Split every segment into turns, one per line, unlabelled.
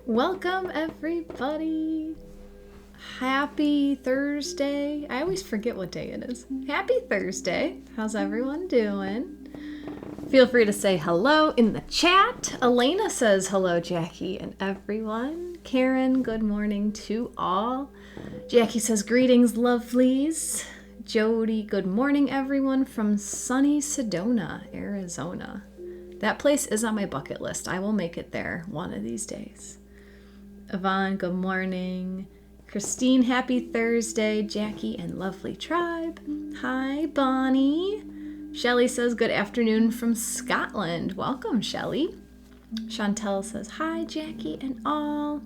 Welcome, everybody. Happy Thursday. I always forget what day it is. Happy Thursday. How's everyone doing? Feel free to say hello in the chat. Elena says hello, Jackie and everyone. Karen, good morning to all. Jackie says greetings, lovelies. Jody, good morning, everyone from sunny Sedona, Arizona. That place is on my bucket list. I will make it there one of these days. Yvonne, good morning. Christine, happy Thursday. Jackie and lovely tribe. Hi, Bonnie. Shelley says good afternoon from Scotland. Welcome, Shelley. Chantel says hi, Jackie and all.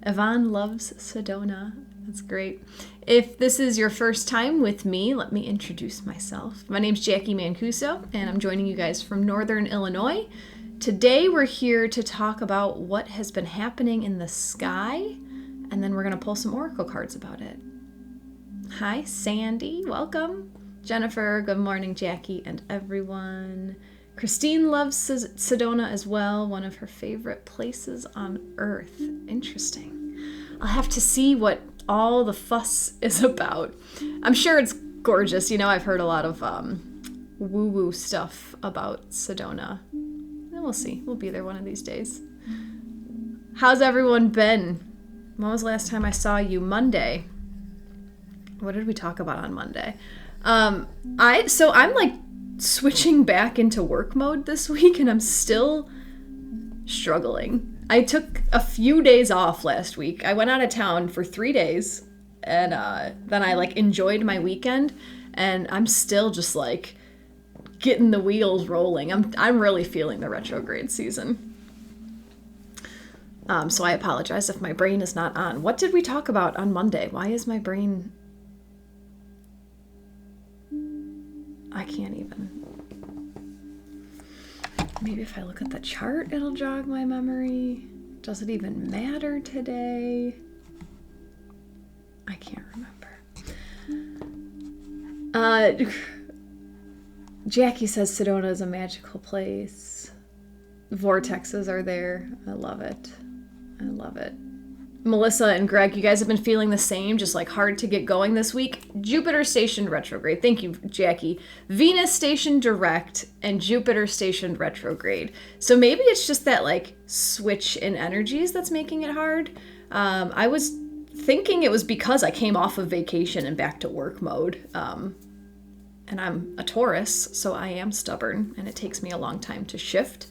Yvonne loves Sedona. That's great. If this is your first time with me, let me introduce myself. My name's Jacqui Mancuso, and I'm joining you guys from Northern Illinois. Today we're here to talk about what has been happening in the sky, and then we're going to pull some oracle cards about it. Hi, Sandy. Welcome. Jennifer, good morning, Jackie and everyone. Christine loves Sedona as well, one of her favorite places on Earth. Interesting. I'll have to see what all the fuss is about. I'm sure it's gorgeous. You know, I've heard a lot of woo-woo stuff about Sedona. And we'll see. We'll be there one of these days. How's everyone been? When was the last time I saw you? Monday. What did we talk about on Monday? I'm like switching back into work mode this week, and I'm still struggling. I took a few days off last week. I went out of town for 3 days, and then I enjoyed my weekend, and I'm still just getting the wheels rolling. I'm really feeling the retrograde season. So I apologize if my brain is not on. What did we talk about on Monday? Why is my brain... I can't even. Maybe if I look at the chart, it'll jog my memory. Does it even matter today? I can't remember. Jackie says Sedona is a magical place. Vortexes are there. I love it. I love it. Melissa and Greg, you guys have been feeling the same, just hard to get going this week. Jupiter stationed retrograde. Thank you, Jackie. Venus stationed direct and Jupiter stationed retrograde. So maybe it's just that switch in energies that's making it hard. I was thinking it was because I came off of vacation and back to work mode. And I'm a Taurus, so I am stubborn and it takes me a long time to shift.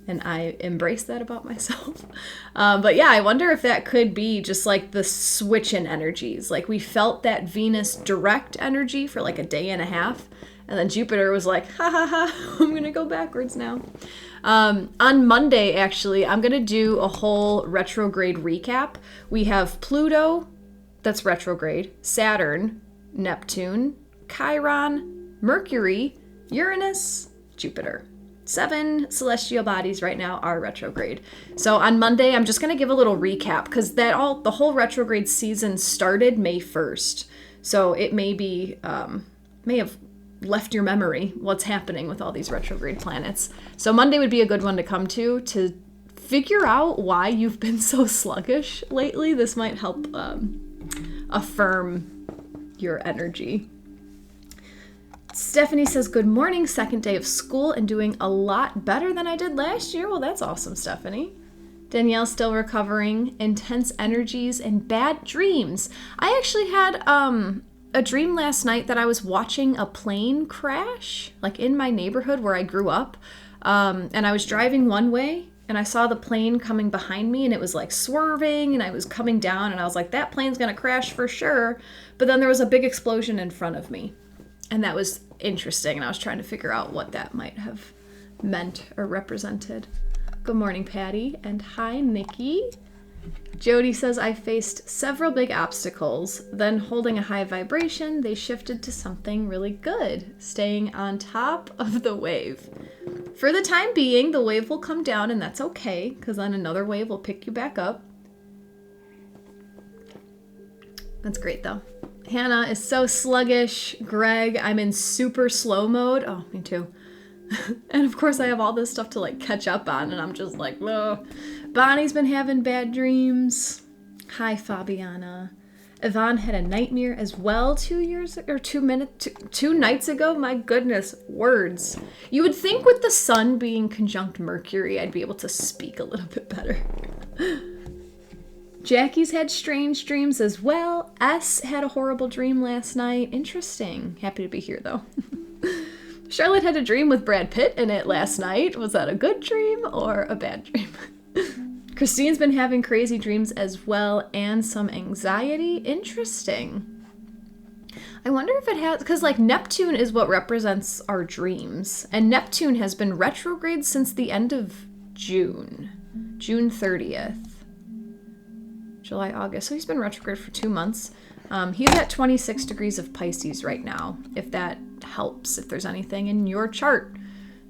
And I embrace that about myself. But yeah, I wonder if that could be just the switch in energies. We felt that Venus direct energy for a day and a half. And then Jupiter was ha ha ha, I'm going to go backwards now. On Monday, actually, I'm going to do a whole retrograde recap. We have Pluto, that's retrograde, Saturn, Neptune, Chiron, Mercury, Uranus, Jupiter. 7 celestial bodies right now are retrograde. So on Monday, I'm just going to give a little recap because the whole retrograde season started May 1st. So it may have left your memory what's happening with all these retrograde planets. So Monday would be a good one to come to figure out why you've been so sluggish lately. This might help affirm your energy. Stephanie says, good morning, second day of school and doing a lot better than I did last year. Well, that's awesome, Stephanie. Danielle's still recovering, intense energies and bad dreams. I actually had a dream last night that I was watching a plane crash, in my neighborhood where I grew up. And I was driving one way and I saw the plane coming behind me and it was swerving and I was coming down and I was that plane's going to crash for sure. But then there was a big explosion in front of me. And that was interesting, and I was trying to figure out what that might have meant or represented. Good morning, Patty, and hi, Nikki. Jody says, I faced several big obstacles, then holding a high vibration, they shifted to something really good, staying on top of the wave. For the time being, the wave will come down, and that's okay, because then another wave will pick you back up. That's great, though. Hannah is so sluggish. Greg, I'm in super slow mode. Oh, me too. And of course I have all this stuff to catch up on and I'm just ugh. Bonnie's been having bad dreams. Hi, Fabiana. Yvonne had a nightmare as well 2 nights ago. My goodness, words. You would think with the sun being conjunct Mercury, I'd be able to speak a little bit better. Jackie's had strange dreams as well. S had a horrible dream last night. Interesting. Happy to be here, though. Charlotte had a dream with Brad Pitt in it last night. Was that a good dream or a bad dream? Christine's been having crazy dreams as well and some anxiety. Interesting. I wonder if it has, because like Neptune is what represents our dreams. And Neptune has been retrograde since the end of June 30th. July, August. So he's been retrograde for 2 months. He's at 26 degrees of Pisces right now, if that helps, if there's anything in your chart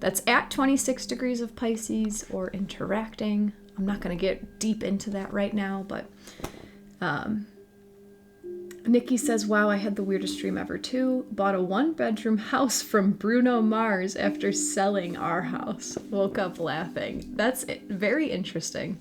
that's at 26 degrees of Pisces or interacting. I'm not going to get deep into that right now, but Nikki says, wow, I had the weirdest dream ever too. Bought a 1-bedroom house from Bruno Mars after selling our house. Woke up laughing. That's very interesting.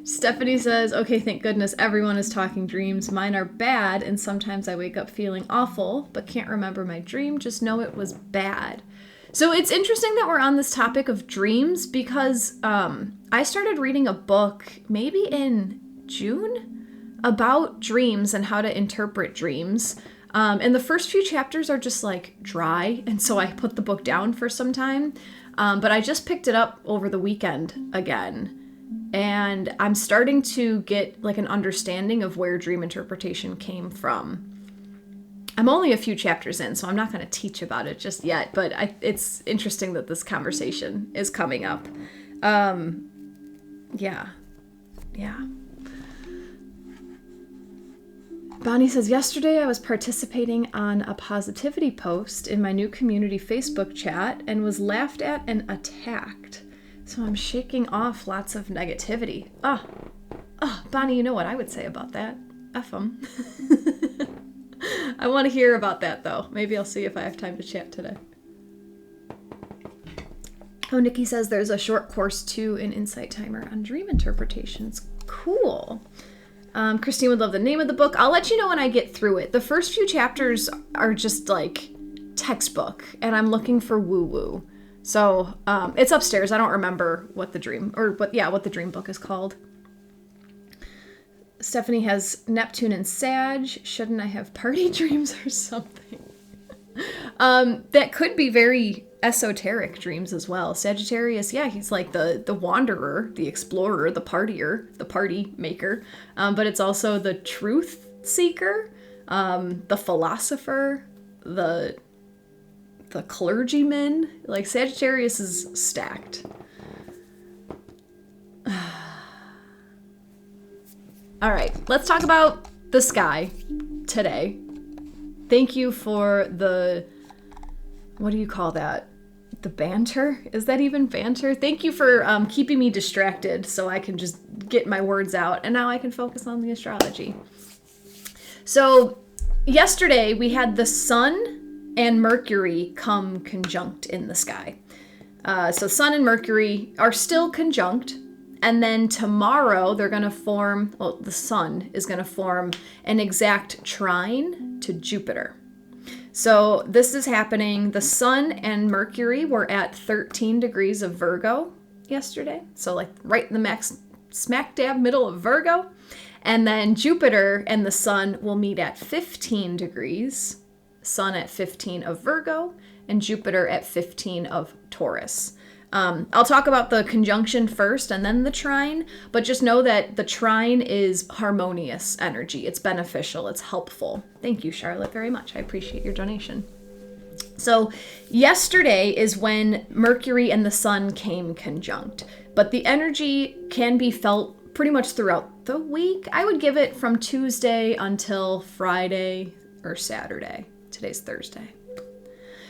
Stephanie says, okay, thank goodness everyone is talking dreams. Mine are bad, and sometimes I wake up feeling awful, but can't remember my dream. Just know it was bad. So it's interesting that we're on this topic of dreams because I started reading a book maybe in June about dreams and how to interpret dreams. And the first few chapters are just like dry, and so I put the book down for some time. But I just picked it up over the weekend again. And I'm starting to get like an understanding of where dream interpretation came from. I'm only a few chapters in, so I'm not going to teach about it just yet, but it's interesting that this conversation is coming up. Yeah. Bonnie says, yesterday I was participating on a positivity post in my new community Facebook chat and was laughed at and attacked. So I'm shaking off lots of negativity. Bonnie, you know what I would say about that? F 'em. I want to hear about that, though. Maybe I'll see if I have time to chat today. Oh, Nikki says there's a short course, too, in Insight Timer on dream interpretations. Cool. Christine would love the name of the book. I'll let you know when I get through it. The first few chapters are just, like, textbook, and I'm looking for woo-woo. So it's upstairs. I don't remember what the dream book is called. Stephanie has Neptune and Sag. Shouldn't I have party dreams or something? That could be very esoteric dreams as well. Sagittarius, yeah, he's like the wanderer, the explorer, the partier, the party maker. But it's also the truth seeker, the philosopher, the clergyman. Like Sagittarius is stacked. All right, let's talk about the sky today. Thank you for what do you call that? The banter? Is that even banter? Thank you for keeping me distracted so I can just get my words out, and now I can focus on the astrology. So yesterday we had the sun and Mercury come conjunct in the sky. So Sun and Mercury are still conjunct. And then tomorrow they're going to form, the Sun is going to form an exact trine to Jupiter. So this is happening. The Sun and Mercury were at 13 degrees of Virgo yesterday. So like right in the smack dab middle of Virgo. And then Jupiter and the Sun will meet at 15 degrees. Sun at 15 of Virgo and Jupiter at 15 of Taurus. I'll talk about the conjunction first and then the trine, but just know that the trine is harmonious energy. It's beneficial. It's helpful. Thank you, Charlotte, very much. I appreciate your donation. So yesterday is when Mercury and the Sun came conjunct, but the energy can be felt pretty much throughout the week. I would give it from Tuesday until Friday or Saturday. Today's Thursday.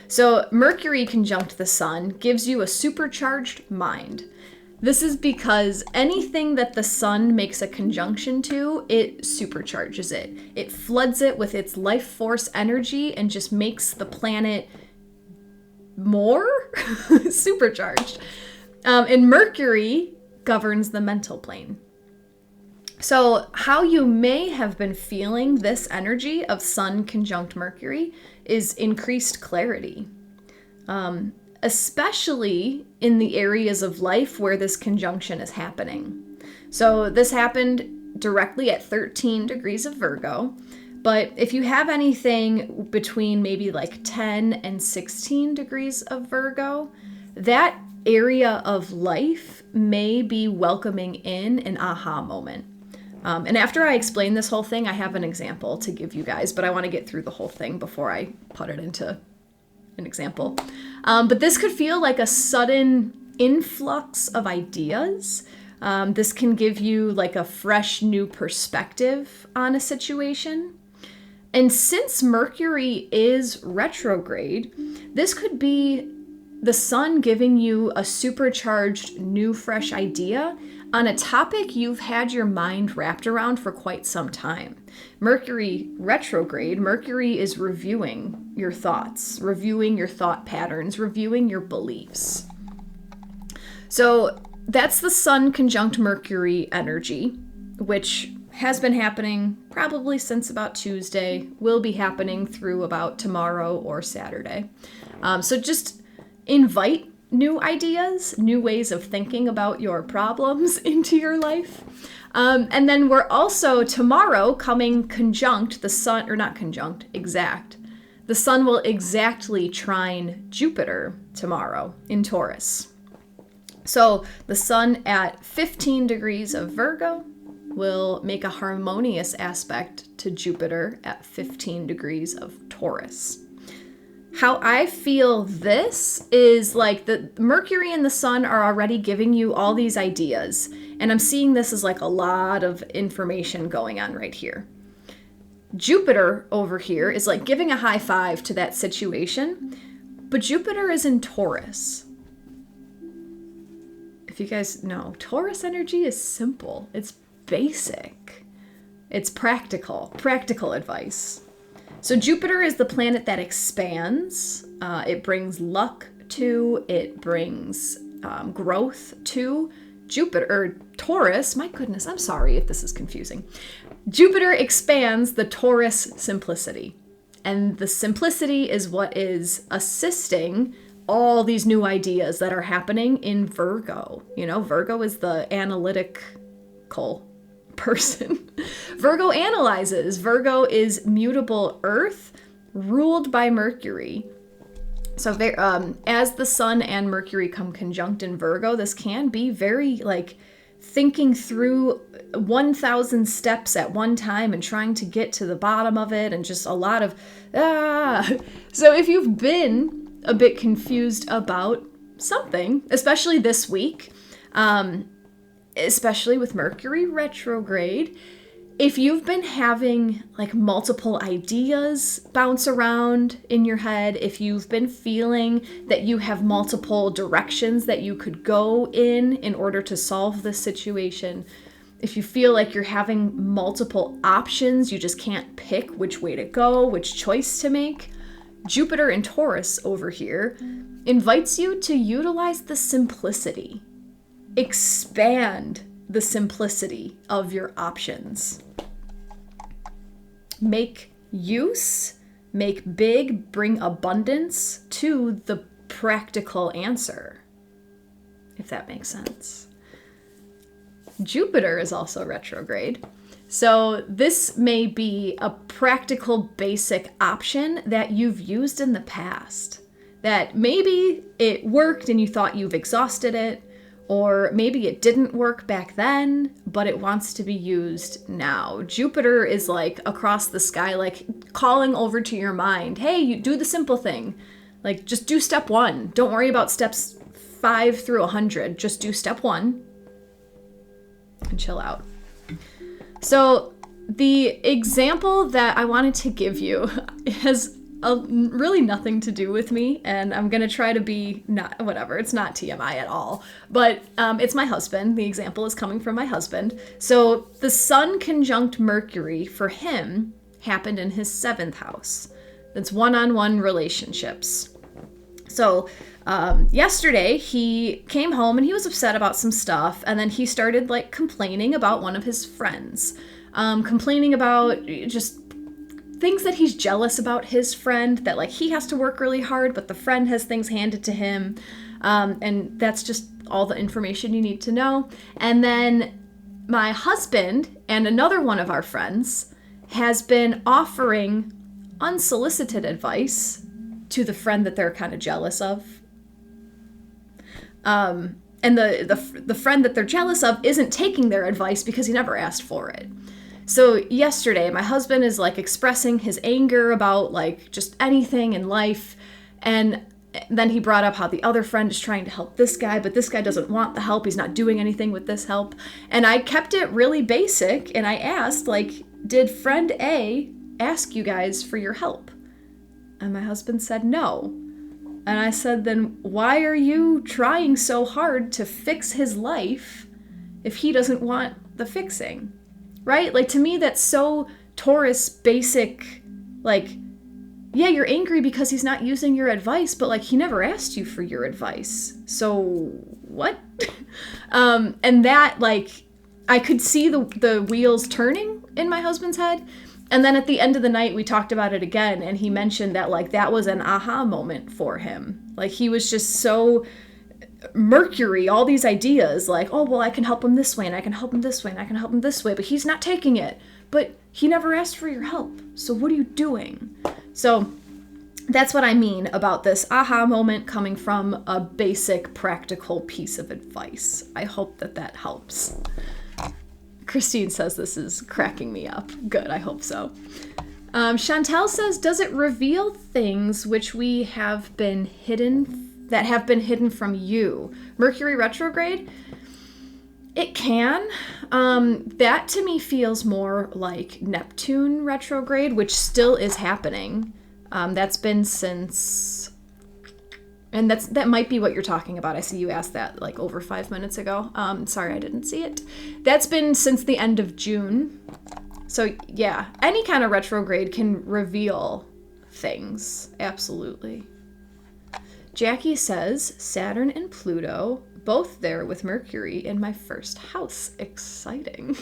So Mercury conjunct the Sun gives you a supercharged mind. This is because anything that the Sun makes a conjunction to, it supercharges it. It floods it with its life force energy and just makes the planet more supercharged. And Mercury governs the mental plane. So how you may have been feeling this energy of Sun conjunct Mercury is increased clarity, especially in the areas of life where this conjunction is happening. So this happened directly at 13 degrees of Virgo, but if you have anything between maybe like 10 and 16 degrees of Virgo, that area of life may be welcoming in an aha moment. And after I explain this whole thing, I have an example to give you guys, but I want to get through the whole thing before I put it into an example. But this could feel like a sudden influx of ideas. This can give you like a fresh new perspective on a situation. And since Mercury is retrograde, this could be the sun giving you a supercharged new fresh idea on a topic you've had your mind wrapped around for quite some time. Mercury retrograde, Mercury is reviewing your thoughts, reviewing your thought patterns, reviewing your beliefs. So that's the Sun conjunct Mercury energy, which has been happening probably since about Tuesday, will be happening through about tomorrow or Saturday. So just invite new ideas, new ways of thinking about your problems into your life. And then we're also tomorrow coming conjunct the sun, or not conjunct, exact. The sun will exactly trine Jupiter tomorrow in Taurus. So the sun at 15 degrees of Virgo will make a harmonious aspect to Jupiter at 15 degrees of Taurus. How I feel this is like the Mercury and the sun are already giving you all these ideas. And I'm seeing this as like a lot of information going on right here. Jupiter over here is like giving a high five to that situation. But Jupiter is in Taurus. If you guys know, Taurus energy is simple. It's basic. It's practical advice. So Jupiter is the planet that expands. It brings luck to, it brings growth to. Jupiter, or Taurus, my goodness, I'm sorry if this is confusing. Jupiter expands the Taurus simplicity. And the simplicity is what is assisting all these new ideas that are happening in Virgo. You know, Virgo is the analytical person. Virgo analyzes. Virgo is mutable earth ruled by Mercury. So as the sun and Mercury come conjunct in Virgo, this can be very like thinking through 1,000 steps at one time and trying to get to the bottom of it, and just a lot of So if you've been a bit confused about something, especially this week, especially with Mercury retrograde, if you've been having like multiple ideas bounce around in your head, if you've been feeling that you have multiple directions that you could go in order to solve this situation, if you feel like you're having multiple options, you just can't pick which way to go, which choice to make, Jupiter in Taurus over here invites you to utilize the simplicity. Expand the simplicity of your options. Make use, make big, bring abundance to the practical answer, if that makes sense. Jupiter is also retrograde. So this may be a practical, basic option that you've used in the past. That maybe it worked and you thought you've exhausted it, or maybe it didn't work back then, but it wants to be used now. Jupiter is like across the sky, like calling over to your mind, hey, you do the simple thing. Like just do step 1. Don't worry about steps 5 through 100. Just do step 1 and chill out. So the example that I wanted to give you has really nothing to do with me, and I'm gonna try to be not whatever. It's not TMI at all, but it's my husband. The example is coming from my husband. So the Sun conjunct Mercury for him happened in his 7th house. That's one-on-one relationships. So yesterday he came home and he was upset about some stuff, and then he started like complaining about one of his friends, complaining about just things that he's jealous about his friend, that like he has to work really hard, but the friend has things handed to him. And that's just all the information you need to know. And then my husband and another one of our friends has been offering unsolicited advice to the friend that they're kind of jealous of. And the friend that they're jealous of isn't taking their advice because he never asked for it. So yesterday, my husband is like expressing his anger about like just anything in life. And then he brought up how the other friend is trying to help this guy, but this guy doesn't want the help. He's not doing anything with this help. And I kept it really basic. And I asked, like, did friend A ask you guys for your help? And my husband said no. And I said, then why are you trying so hard to fix his life if he doesn't want the fixing? Right? Like, to me, that's so Taurus basic. Like, yeah, you're angry because he's not using your advice, but like he never asked you for your advice. So what? And that, like, I could see the wheels turning in my husband's head. And then at the end of the night, we talked about it again, and he mentioned that like that was an aha moment for him. Like, he was just so Mercury, all these ideas like, oh, well, I can help him this way, and I can help him this way, and I can help him this way, but he's not taking it. But he never asked for your help. So what are you doing? So that's what I mean about this aha moment coming from a basic, practical piece of advice. I hope that that helps. Christine says this is cracking me up. Good, I hope so. Chantel says, does it reveal things which we have been hidden, that have been hidden from you? Mercury retrograde? It can. That to me feels more like Neptune retrograde, which still is happening. That's been since, and that might be what you're talking about. I see you asked that like over 5 minutes ago. Sorry, I didn't see it. That's been since the end of June. So yeah, any kind of retrograde can reveal things. Absolutely. Jacqui says, Saturn and Pluto, both there with Mercury in my first house. Exciting.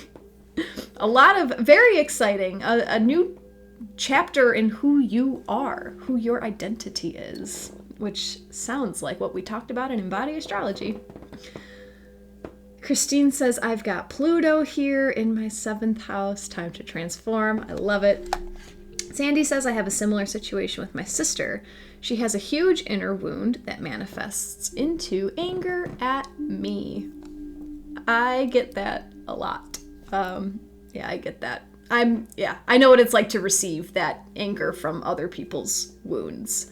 A lot of, very exciting. A new chapter in who you are, who your identity is, which sounds like what we talked about in Embody Astrology. Christine says, I've got Pluto here in my 7th house. Time to transform. I love it. Sandy says, I have a similar situation with my sister. She has a huge inner wound that manifests into anger at me. I get that a lot. Yeah, I get that. I know what it's like to receive that anger from other people's wounds.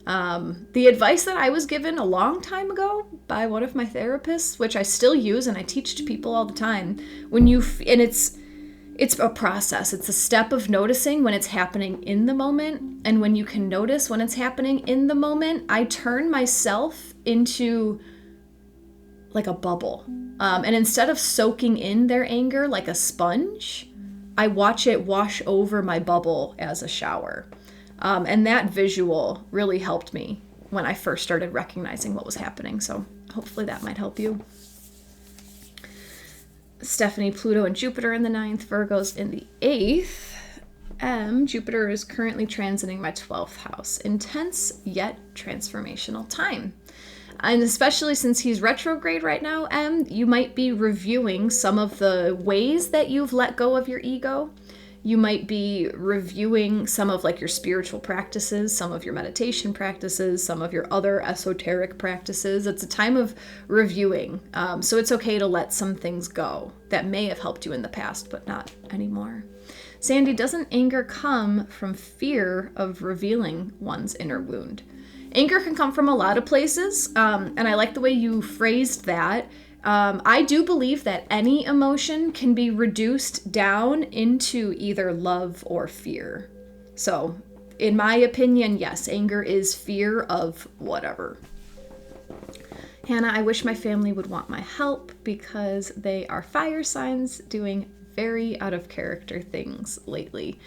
The advice that I was given a long time ago by one of my therapists, which I still use and I teach to people all the time, and it's a process. It's a step of noticing when it's happening in the moment. And when you can notice when it's happening in the moment, I turn myself into like a bubble. And instead of soaking in their anger like a sponge, I watch it wash over my bubble as a shower. And that visual really helped me when I first started recognizing what was happening. So hopefully that might help you. Stephanie, Pluto and Jupiter in the 9th, Virgo's in the 8th. Jupiter is currently transiting my 12th house. Intense yet transformational time. And especially since he's retrograde right now, you might be reviewing some of the ways that you've let go of your ego. You might be reviewing some of like your spiritual practices, some of your meditation practices, some of your other esoteric practices. It's a time of reviewing. So it's okay to let some things go that may have helped you in the past, but not anymore. Sandy, doesn't anger come from fear of revealing one's inner wound? Anger can come from a lot of places, and I like the way you phrased that. I do believe that any emotion can be reduced down into either love or fear. So, in my opinion, yes, anger is fear of whatever. Hannah, I wish my family would want my help because they are fire signs doing very out of character things lately.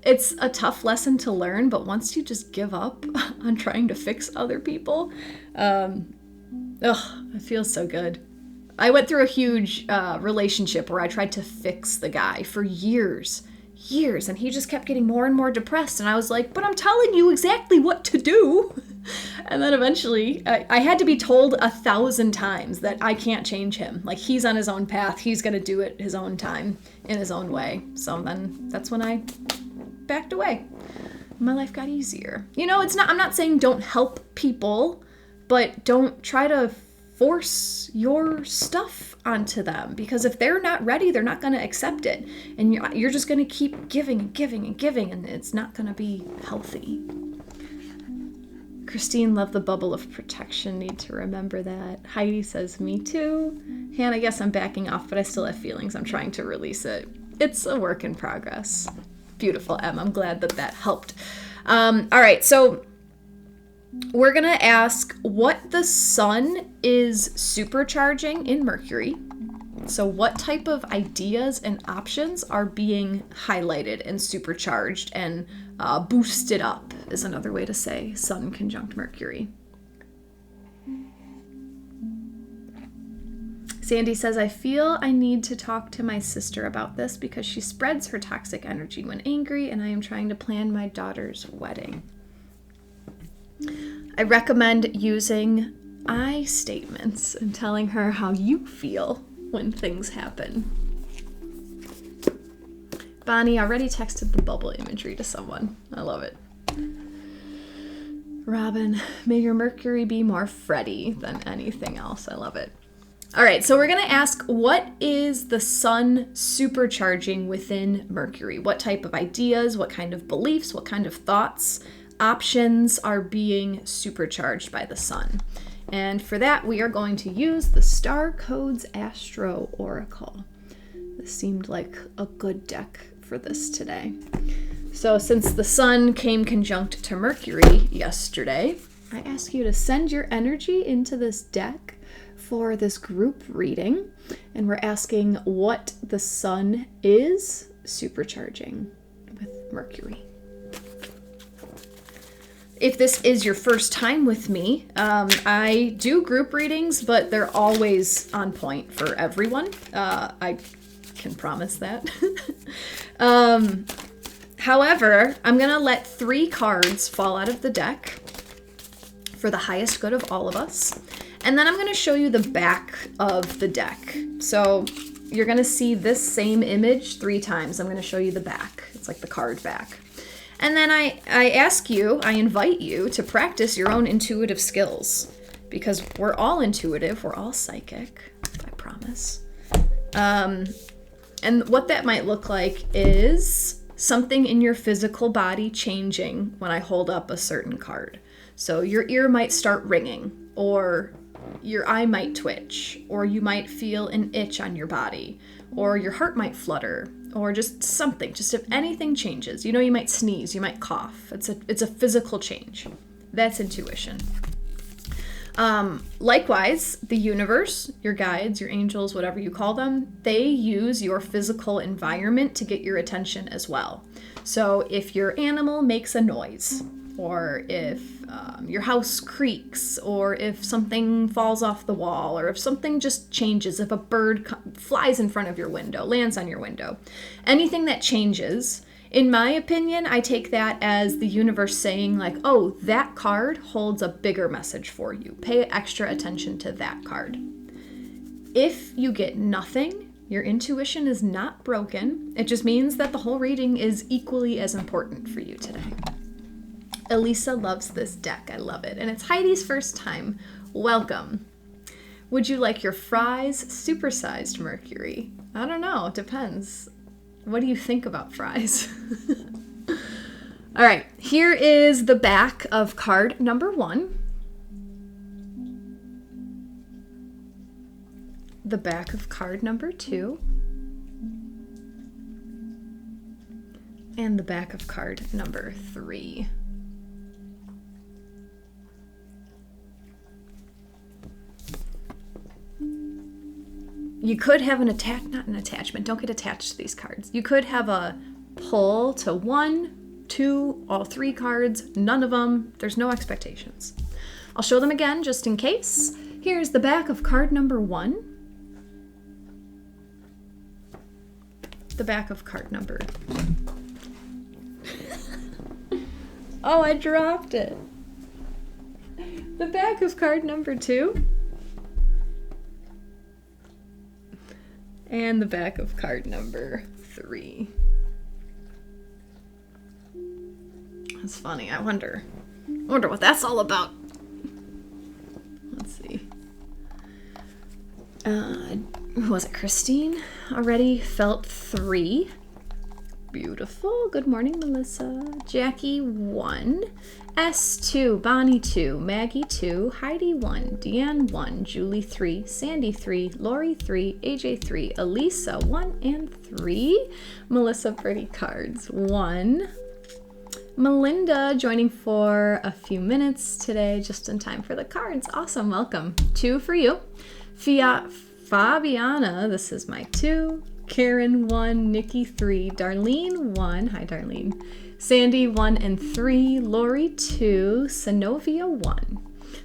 It's a tough lesson to learn, but once you just give up on trying to fix other people, it feels so good. I went through a huge relationship where I tried to fix the guy for years, and he just kept getting more and more depressed, and I was like, but I'm telling you exactly what to do. And then eventually I had to be told 1,000 times that I can't change him. Like, he's on his own path, he's gonna do it his own time, in his own way. So then that's when I backed away. My life got easier. You know, I'm not saying don't help people, but don't try to force your stuff onto them, because if they're not ready, they're not going to accept it, and you're just going to keep giving and giving and giving, and it's not going to be healthy. Christine, love the bubble of protection. Need to remember that. Heidi says, me too. Hannah, I guess I'm backing off, but I still have feelings. I'm trying to release it. It's a work in progress. Beautiful, Em. I'm glad that helped. All right, so we're going to ask what the sun is supercharging in Mercury. So what type of ideas and options are being highlighted and supercharged and boosted up is another way to say Sun conjunct Mercury. Sandy says, I feel I need to talk to my sister about this because she spreads her toxic energy when angry, and I am trying to plan my daughter's wedding. I recommend using I statements and telling her how you feel when things happen. Bonnie already texted the bubble imagery to someone. I love it. Robin, may your Mercury be more Freddy than anything else. I love it. All right, so we're going to ask, what is the sun supercharging within Mercury? What type of ideas, what kind of beliefs, what kind of thoughts, options are being supercharged by the sun? And for that, we are going to use the Star Codes Astro Oracle. This seemed like a good deck for this today. So since the sun came conjunct to Mercury yesterday, I ask you to send your energy into this deck for this group reading, and we're asking what the sun is supercharging with Mercury. If this is your first time with me, I do group readings, but they're always on point for everyone. I can promise that. However, I'm going to let 3 cards fall out of the deck for the highest good of all of us. And then I'm going to show you the back of the deck. So you're going to see this same image 3 times. I'm going to show you the back. It's like the card back. And then I invite you to practice your own intuitive skills, because we're all intuitive. We're all psychic, I promise. And what that might look like is something in your physical body changing when I hold up a certain card. So your ear might start ringing, or your eye might twitch, or you might feel an itch on your body, or your heart might flutter, or just something. Just if anything changes, you might sneeze, you might cough. It's a physical change. That's intuition. Likewise, the universe, your guides, your angels, whatever you call them, they use your physical environment to get your attention as well. So if your animal makes a noise, or if your house creaks, or if something falls off the wall, or if something just changes, if a bird flies in front of your window, lands on your window, anything that changes, in my opinion, I take that as the universe saying like, oh, that card holds a bigger message for you. Pay extra attention to that card. If you get nothing, your intuition is not broken. It just means that the whole reading is equally as important for you today. Elisa loves this deck. I love it. And it's Heidi's first time. Welcome. Would you like your fries supersized, Mercury? I don't know. It depends. What do you think about fries? All right. Here is the back of card number 1. The back of card number 2. And the back of card number 3. You could have not an attachment. Don't get attached to these cards. You could have a pull to 1, 2, all 3 cards, none of them. There's no expectations. I'll show them again just in case. Here's the back of card number 1. The back of card number. Oh, I dropped it. The back of card number 2. And the back of card number 3. That's funny. I wonder what that's all about. Let's see. Who was it? Christine already felt 3. Beautiful. Good morning, Melissa. Jackie 1. S2. Bonnie 2. Maggie 2. Heidi 1. Deanne 1. Julie 3. Sandy 3. Lori 3. AJ 3. Elisa 1 and 3. Melissa Pretty Cards 1. Melinda joining for a few minutes today, just in time for the cards. Awesome. Welcome. 2 for you. Fabiana, this is my 2. Karen 1, Nikki 3, Darlene 1, hi Darlene, Sandy 1 and 3, Lori 2, Synovia 1.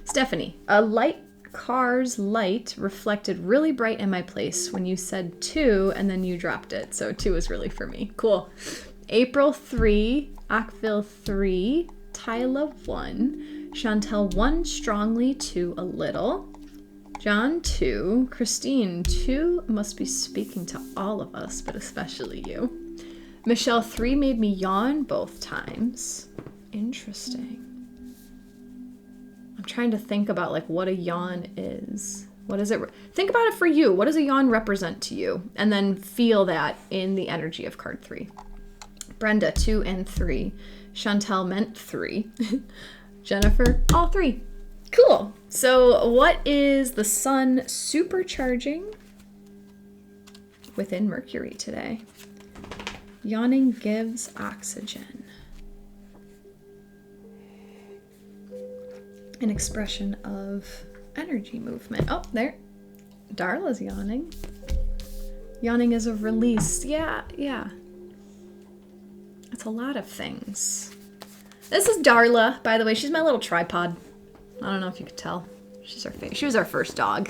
Stephanie, a light car's light reflected really bright in my place when you said 2 and then you dropped it. So 2 is really for me. Cool. April 3, Ockville 3, Tyla 1, Chantel 1, strongly 2, a little. John 2, Christine 2 must be speaking to all of us, but especially you. Michelle 3 made me yawn both times. Interesting. I'm trying to think about like what a yawn is. What is it? Think about it for you. What does a yawn represent to you? And then feel that in the energy of card 3. Brenda 2 and 3. Chantel meant 3. Jennifer, all 3. Cool. So what is the sun supercharging within Mercury today? Yawning gives oxygen. An expression of energy movement. Oh, there. Darla's yawning. Yawning is a release. Yeah. It's a lot of things. This is Darla, by the way. She's my little tripod. I don't know if you could tell. She was our first dog,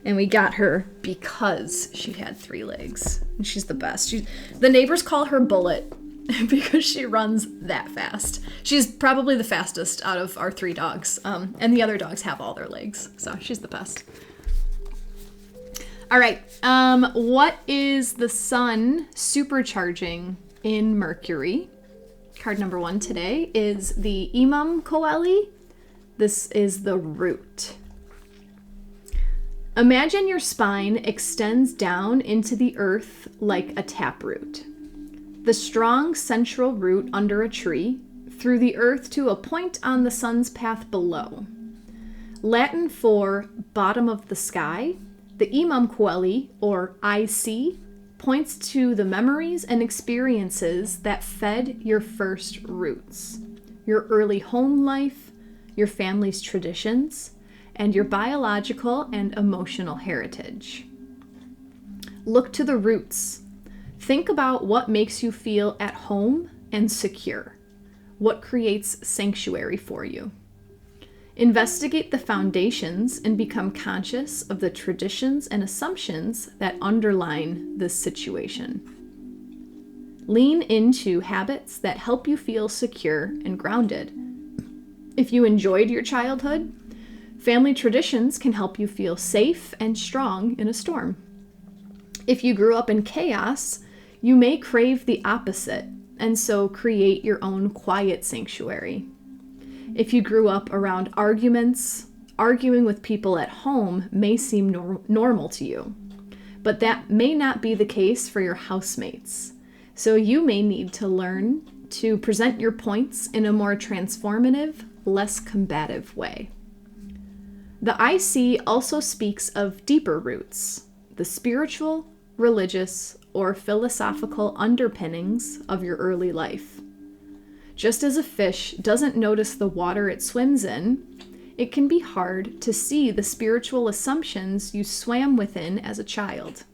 and we got her because she had 3 legs, and she's the best. The neighbors call her Bullet because she runs that fast. She's probably the fastest out of our 3 dogs, and the other dogs have all their legs, so she's the best. All right, what is the sun supercharging in Mercury? Card number 1 today is the Imam Coeli. This is the root. Imagine your spine extends down into the earth like a taproot. The strong central root under a tree, through the earth to a point on the sun's path below. Latin for bottom of the sky, the Imam Coeli, or IC, points to the memories and experiences that fed your first roots, your early home life, your family's traditions, and your biological and emotional heritage. Look to the roots. Think about what makes you feel at home and secure. What creates sanctuary for you. Investigate the foundations and become conscious of the traditions and assumptions that underline this situation. Lean into habits that help you feel secure and grounded. If you enjoyed your childhood, family traditions can help you feel safe and strong in a storm. If you grew up in chaos, you may crave the opposite, and so create your own quiet sanctuary. If you grew up around arguments, arguing with people at home may seem normal to you, but that may not be the case for your housemates. So you may need to learn to present your points in a more transformative, less combative way. The IC also speaks of deeper roots, the spiritual, religious, or philosophical underpinnings of your early life. Just as a fish doesn't notice the water it swims in, it can be hard to see the spiritual assumptions you swam within as a child.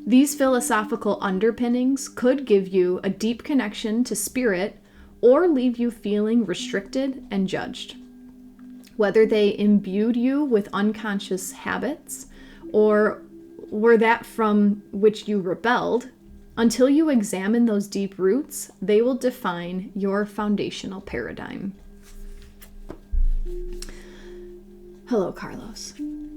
These philosophical underpinnings could give you a deep connection to spirit or leave you feeling restricted and judged. Whether they imbued you with unconscious habits or were that from which you rebelled, until you examine those deep roots, they will define your foundational paradigm. Hello, Carlos.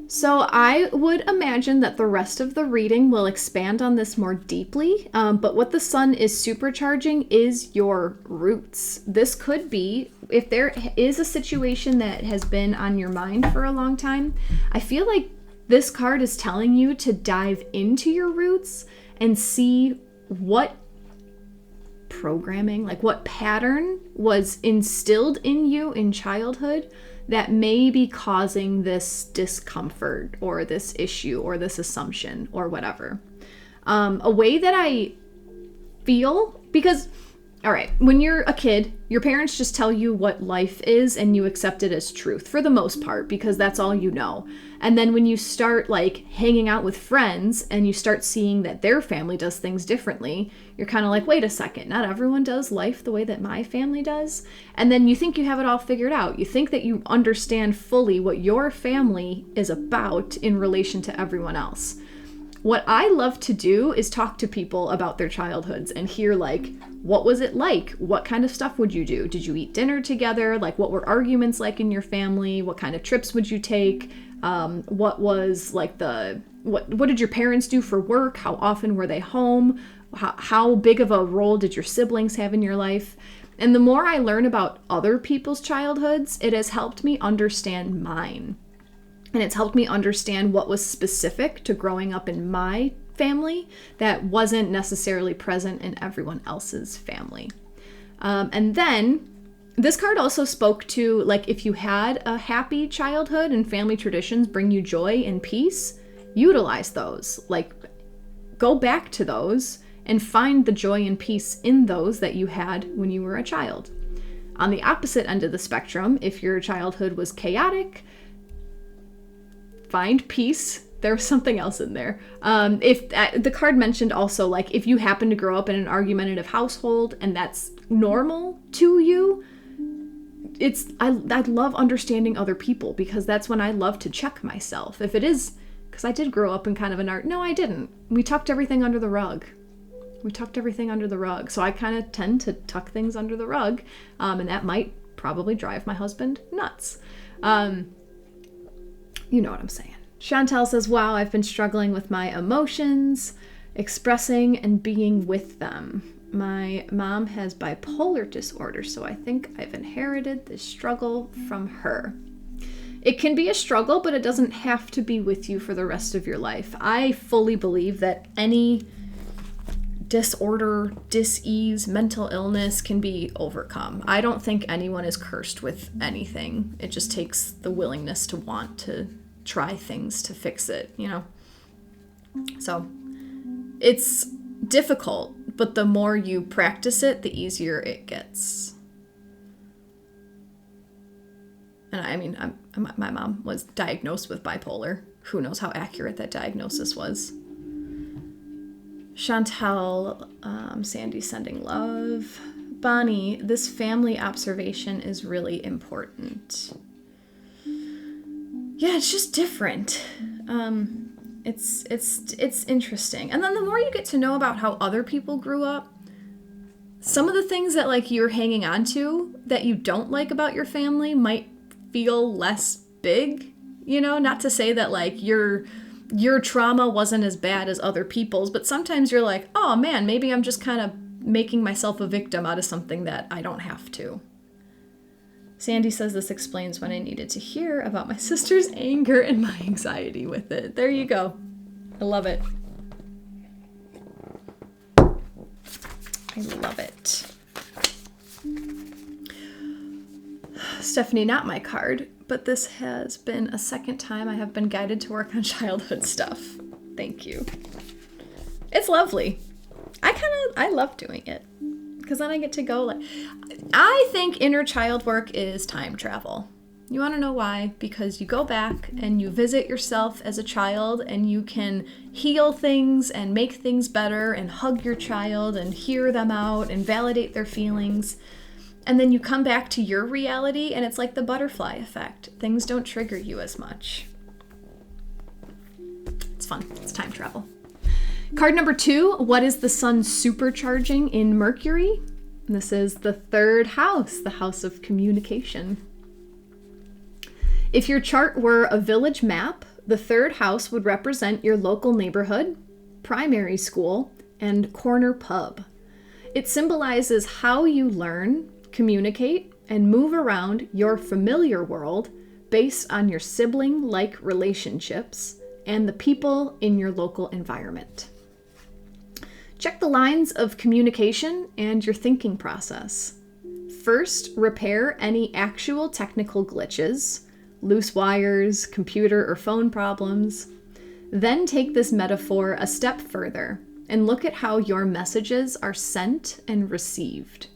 So I would imagine that the rest of the reading will expand on this more deeply, but what the sun is supercharging is your roots. This could be, if there is a situation that has been on your mind for a long time, I feel like this card is telling you to dive into your roots and see what programming, like what pattern was instilled in you in childhood that may be causing this discomfort or this issue or this assumption or whatever. A way that I feel, because, all right, when you're a kid, your parents just tell you what life is and you accept it as truth for the most part because that's all you know. And then when you start like hanging out with friends and you start seeing that their family does things differently, you're kind of like, wait a second, not everyone does life the way that my family does. And then you think you have it all figured out. You think that you understand fully what your family is about in relation to everyone else. What I love to do is talk to people about their childhoods and hear like, what was it like? What kind of stuff would you do? Did you eat dinner together? Like, what were arguments like in your family? What kind of trips would you take? What was like what did your parents do for work? How often were they home? How big of a role did your siblings have in your life? And the more I learn about other people's childhoods, it has helped me understand mine. And it's helped me understand what was specific to growing up in my family that wasn't necessarily present in everyone else's family. And then this card also spoke to, like, if you had a happy childhood and family traditions bring you joy and peace, utilize those. Like, go back to those and find the joy and peace in those that you had when you were a child. On the opposite end of the spectrum, if your childhood was chaotic, find peace. There was something else in there. If the card mentioned also, like, if you happen to grow up in an argumentative household and that's normal to you, I love understanding other people because that's when I love to check myself. If it is, because I did grow up in kind of no, I didn't. We tucked everything under the rug. So I kind of tend to tuck things under the rug, and that might probably drive my husband nuts. You know what I'm saying. Chantel says, wow, I've been struggling with my emotions, expressing and being with them. My mom has bipolar disorder, so I think I've inherited this struggle from her. It can be a struggle, but it doesn't have to be with you for the rest of your life. I fully believe that any disorder, dis-ease, mental illness can be overcome. I don't think anyone is cursed with anything. It just takes the willingness to want to try things to fix it, you know? So it's difficult, but the more you practice it, the easier it gets. And I mean, my mom was diagnosed with bipolar. Who knows how accurate that diagnosis was. Chantel, Sandy sending love. Bonnie, this family observation is really important. Yeah, it's just different. It's interesting. And then the more you get to know about how other people grew up, some of the things that like you're hanging on to that you don't like about your family might feel less big, you know, not to say that like your trauma wasn't as bad as other people's, but sometimes you're like, oh man, maybe I'm just kind of making myself a victim out of something that I don't have to. Sandy says this explains what I needed to hear about my sister's anger and my anxiety with it. There you go. I love it. I love it. Stephanie, not my card, but this has been a second time I have been guided to work on childhood stuff. Thank you. It's lovely. I love doing it. Because then I get to go I think inner child work is time travel. You want to know why? Because you go back and you visit yourself as a child and you can heal things and make things better and hug your child and hear them out and validate their feelings. And then you come back to your reality and it's like the butterfly effect. Things don't trigger you as much. It's fun. It's time travel. Card number 2, what is the sun supercharging in Mercury? This is the 3rd house, the house of communication. If your chart were a village map, the 3rd house would represent your local neighborhood, primary school, and corner pub. It symbolizes how you learn, communicate, and move around your familiar world based on your sibling-like relationships and the people in your local environment. Check the lines of communication and your thinking process. First, repair any actual technical glitches, loose wires, computer or phone problems. Then take this metaphor a step further and look at how your messages are sent and received.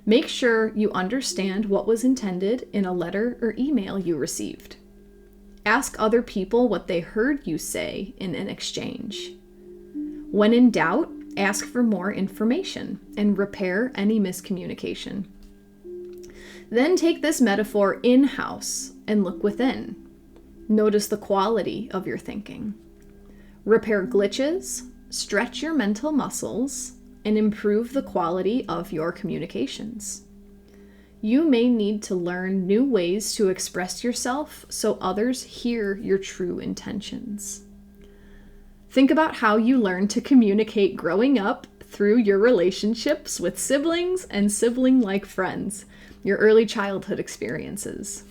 Make sure you understand what was intended in a letter or email you received. Ask other people what they heard you say in an exchange. When in doubt, ask for more information and repair any miscommunication. Then take this metaphor in-house and look within. Notice the quality of your thinking. Repair glitches, stretch your mental muscles, and improve the quality of your communications. You may need to learn new ways to express yourself so others hear your true intentions. Think about how you learned to communicate growing up through your relationships with siblings and sibling-like friends, your early childhood experiences.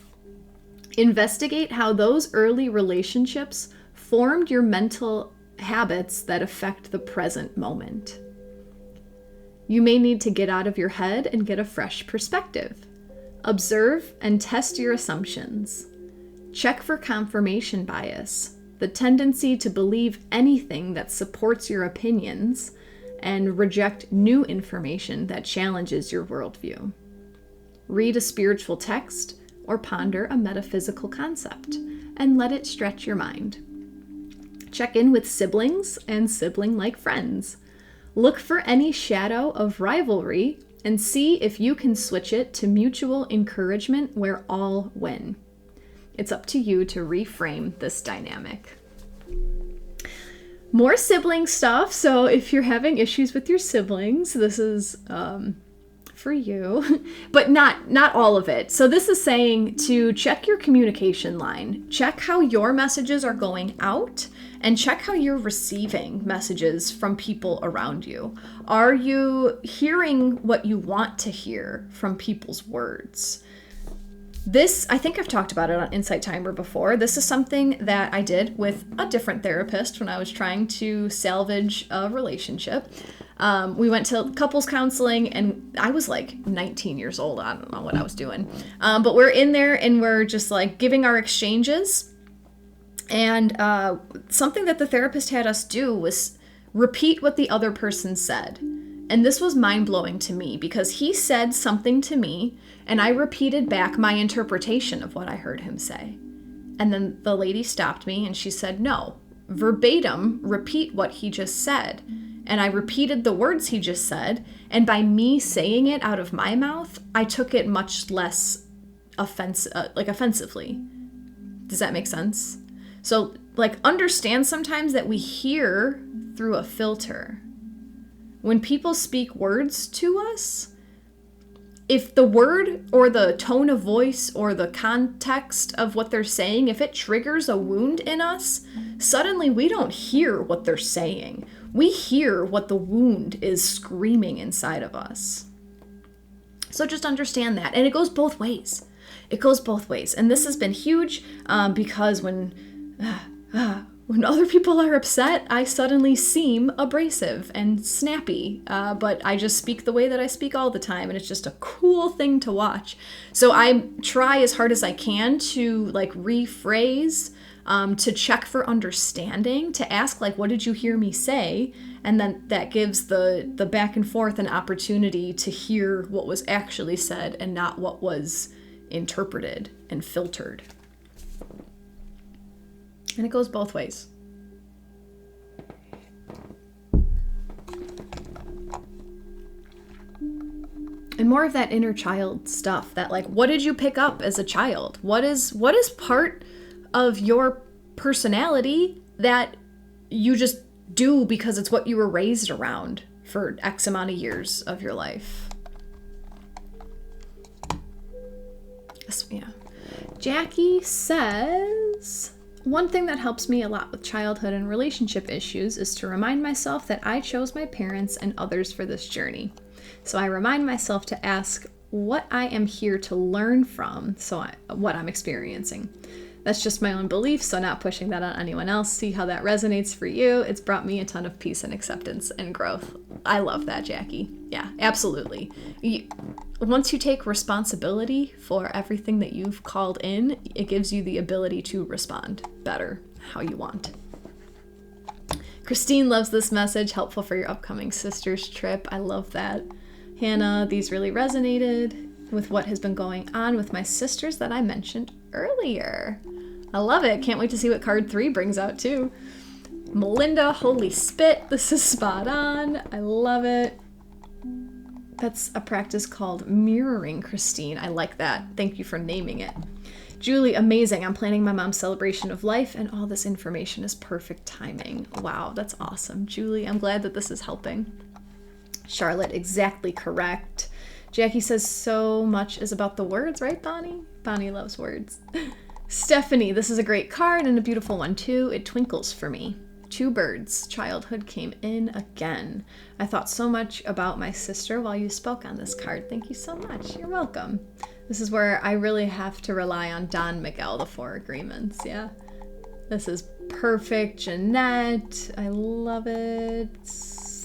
Investigate how those early relationships formed your mental habits that affect the present moment. You may need to get out of your head and get a fresh perspective. Observe and test your assumptions. Check for confirmation bias, the tendency to believe anything that supports your opinions, and reject new information that challenges your worldview. Read a spiritual text or ponder a metaphysical concept and let it stretch your mind. Check in with siblings and sibling-like friends. Look for any shadow of rivalry and see if you can switch it to mutual encouragement where all win. It's up to you to reframe this dynamic. More sibling stuff. So if you're having issues with your siblings, this is for you, but not all of it. So this is saying to check your communication line, check how your messages are going out, and check how you're receiving messages from people around you. Are you hearing what you want to hear from people's words? This, I think I've talked about it on Insight Timer before. This is something that I did with a different therapist when I was trying to salvage a relationship. We went to couples counseling and I was like 19 years old. I don't know what I was doing. But we're in there and we're just like giving our exchanges. And something that the therapist had us do was repeat what the other person said. And this was mind-blowing to me because he said something to me and I repeated back my interpretation of what I heard him say. And then the lady stopped me and she said, no, verbatim, repeat what he just said. And I repeated the words he just said. And by me saying it out of my mouth, I took it much less offensively. Does that make sense? So understand sometimes that we hear through a filter. When people speak words to us, if the word or the tone of voice or the context of what they're saying, if it triggers a wound in us, suddenly we don't hear what they're saying. We hear what the wound is screaming inside of us. So just understand that. And it goes both ways. It goes both ways. And this has been huge because when other people are upset, I suddenly seem abrasive and snappy, but I just speak the way that I speak all the time, and it's just a cool thing to watch. So I try as hard as I can to rephrase, to check for understanding, to ask what did you hear me say? And then that gives the back and forth an opportunity to hear what was actually said and not what was interpreted and filtered. And it goes both ways. And more of that inner child stuff, that like, what did you pick up as a child? What is part of your personality that you just do because it's what you were raised around for X amount of years of your life? Yeah. Jacqui says, one thing that helps me a lot with childhood and relationship issues is to remind myself that I chose my parents and others for this journey. So I remind myself to ask what I am here to learn from, what I'm experiencing. That's just my own belief, so not pushing that on anyone else. See how that resonates for you. It's brought me a ton of peace and acceptance and growth. I love that, Jacqui. Yeah, absolutely. Once you take responsibility for everything that you've called in, it gives you the ability to respond better how you want. Christine loves this message, helpful for your upcoming sister's trip. I love that. Hannah, these really resonated with what has been going on with my sisters that I mentioned earlier. I love it. Can't wait to see what card 3 brings out too. Melinda, holy spit. This is spot on. I love it. That's a practice called mirroring, Christine. I like that. Thank you for naming it. Julie, amazing. I'm planning my mom's celebration of life and all this information is perfect timing. Wow, that's awesome. Julie, I'm glad that this is helping. Charlotte, exactly correct. Jacqui says so much is about the words, right, Bonnie? Bonnie loves words. Stephanie, this is a great card and a beautiful one too. It twinkles for me. 2 birds. Childhood came in again. I thought so much about my sister while you spoke on this card. Thank you so much. You're welcome. This is where I really have to rely on Don Miguel, the 4 agreements. Yeah. This is perfect. Jeanette, I love it.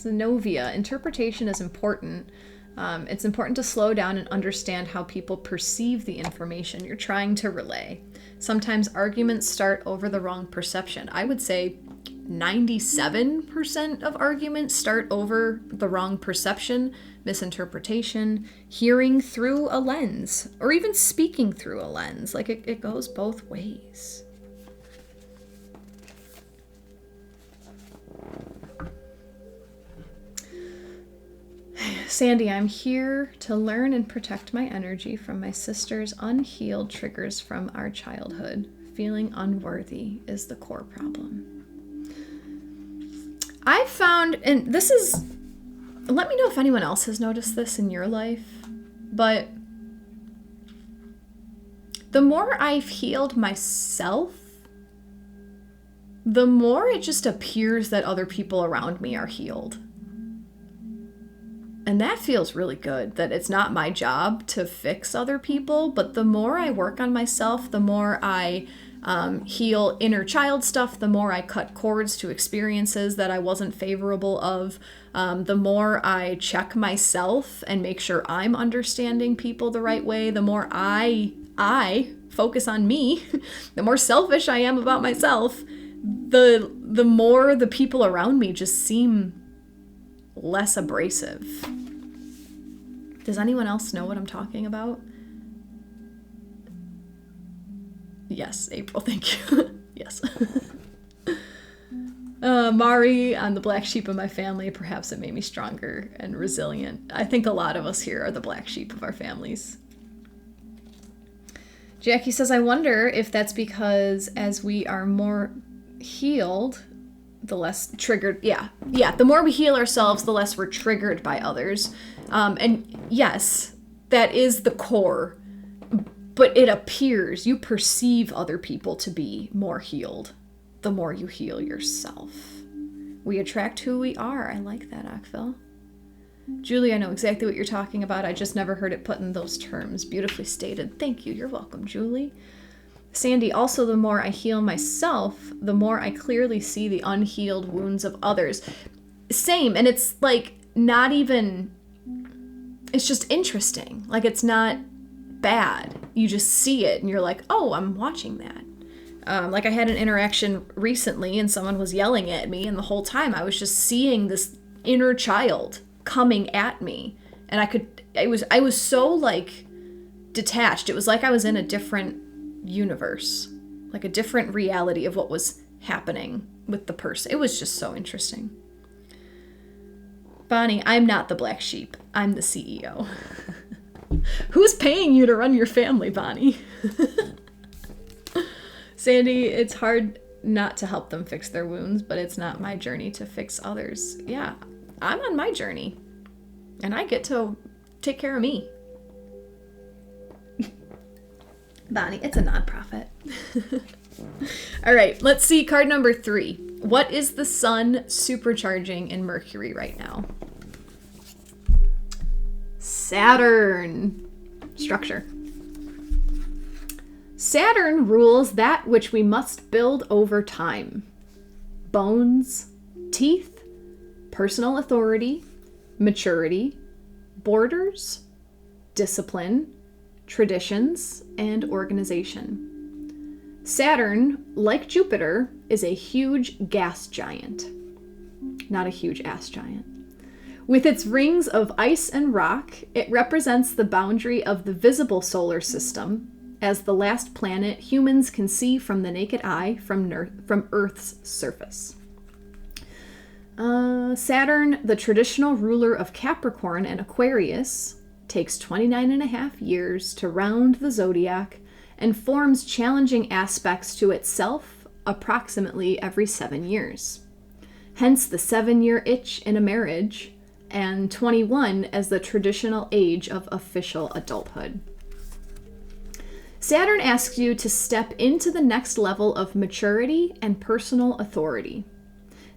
Novia, interpretation is important. It's important to slow down and understand how people perceive the information you're trying to relay. Sometimes arguments start over the wrong perception. I would say 97% of arguments start over the wrong perception, misinterpretation, hearing through a lens, or even speaking through a lens. Like it goes both ways. Sandy, I'm here to learn and protect my energy from my sister's unhealed triggers from our childhood. Feeling unworthy is the core problem. I've found, and this is, let me know if anyone else has noticed this in your life, but the more I've healed myself, the more it just appears that other people around me are healed. And that feels really good, that it's not my job to fix other people, but the more I work on myself, the more I heal inner child stuff, the more I cut cords to experiences that I wasn't favorable of, the more I check myself and make sure I'm understanding people the right way, the more I focus on me, the more selfish I am about myself, the more the people around me just seem less abrasive. Does anyone else know what I'm talking about? Yes, April, thank you. Yes. Mari, I'm the black sheep of my family. Perhaps it made me stronger and resilient. I think a lot of us here are the black sheep of our families. Jacqui says, I wonder if that's because as we are more healed, the less triggered, the more we heal ourselves, the less we're triggered by others. And yes, that is the core, but it appears you perceive other people to be more healed the more you heal yourself. We attract who we are. I like that, Akvil. Julie, I know exactly what you're talking about. I just never heard it put in those terms. Beautifully stated. Thank you. You're welcome, Julie. Sandy, also the more I heal myself, the more I clearly see the unhealed wounds of others. Same, and it's like not even, it's just interesting. Like it's not bad. You just see it and you're like, oh, I'm watching that. Like I had an interaction recently and someone was yelling at me and the whole time I was just seeing this inner child coming at me. And I was so like detached. It was like I was in a different universe, like a different reality of what was happening with the person. It was just so interesting. Bonnie, I'm not the black sheep. I'm the CEO. Who's paying you to run your family, Bonnie? Sandy, it's hard not to help them fix their wounds, but it's not my journey to fix others. Yeah, I'm on my journey, and I get to take care of me. Bonnie, it's a nonprofit. All right, let's see card number 3. What is the sun supercharging in Mercury right now? Saturn. Structure. Saturn rules that which we must build over time. Bones, teeth, personal authority, maturity, borders, discipline, traditions, and organization. Saturn, like Jupiter, is a huge gas giant, not a huge ass giant. With its rings of ice and rock, it represents the boundary of the visible solar system as the last planet humans can see from the naked eye from Earth's surface. Saturn, the traditional ruler of Capricorn and Aquarius, takes 29.5 years to round the zodiac and forms challenging aspects to itself approximately every 7 years. Hence the 7-year itch in a marriage, and 21 as the traditional age of official adulthood. Saturn asks you to step into the next level of maturity and personal authority.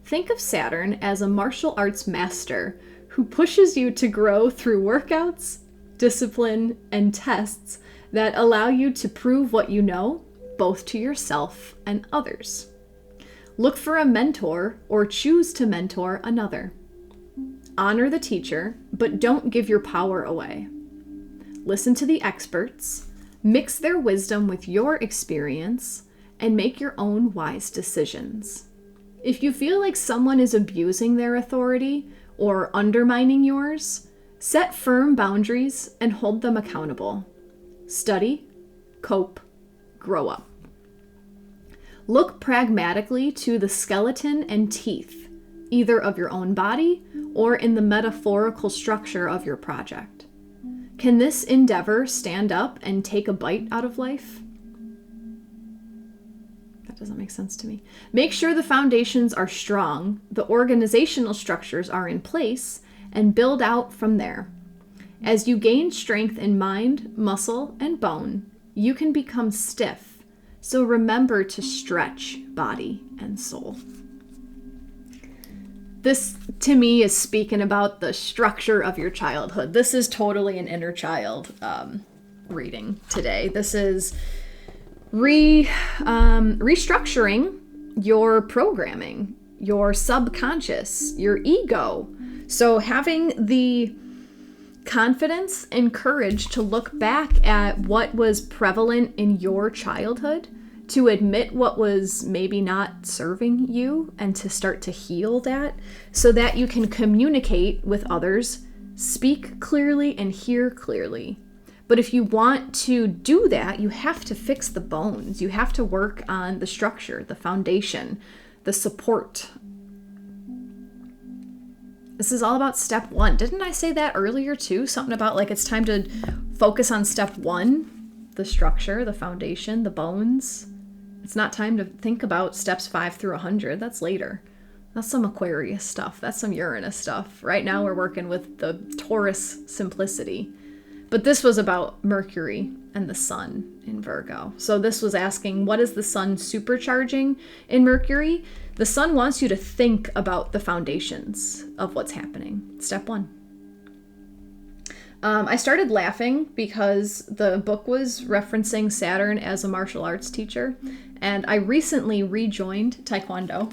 Think of Saturn as a martial arts master who pushes you to grow through workouts, discipline, and tests that allow you to prove what you know, both to yourself and others. Look for a mentor or choose to mentor another. Honor the teacher, but don't give your power away. Listen to the experts, mix their wisdom with your experience, and make your own wise decisions. If you feel like someone is abusing their authority or undermining yours, set firm boundaries and hold them accountable. Study, cope, grow up. Look pragmatically to the skeleton and teeth, either of your own body or in the metaphorical structure of your project. Can this endeavor stand up and take a bite out of life? That doesn't make sense to me. Make sure the foundations are strong, the organizational structures are in place, and build out from there. As you gain strength in mind, muscle, and bone, you can become stiff. So remember to stretch body and soul. This, to me, is speaking about the structure of your childhood. This is totally an inner child reading today. This is restructuring your programming, your subconscious, your ego. So having the confidence and courage to look back at what was prevalent in your childhood, to admit what was maybe not serving you, and to start to heal that so that you can communicate with others, speak clearly, and hear clearly. But if you want to do that, you have to fix the bones. You have to work on the structure, the foundation, the support. This is all about step 1. Didn't I say that earlier too? Something about like it's time to focus on step 1, the structure, the foundation, the bones. It's not time to think about steps 5 through 100. That's later. That's some Aquarius stuff. That's some Uranus stuff. Right now we're working with the Taurus simplicity. But this was about Mercury and the sun in Virgo. So this was asking, what is the sun supercharging in Mercury? The sun wants you to think about the foundations of what's happening. Step 1. I started laughing because the book was referencing Saturn as a martial arts teacher, and I recently rejoined Taekwondo.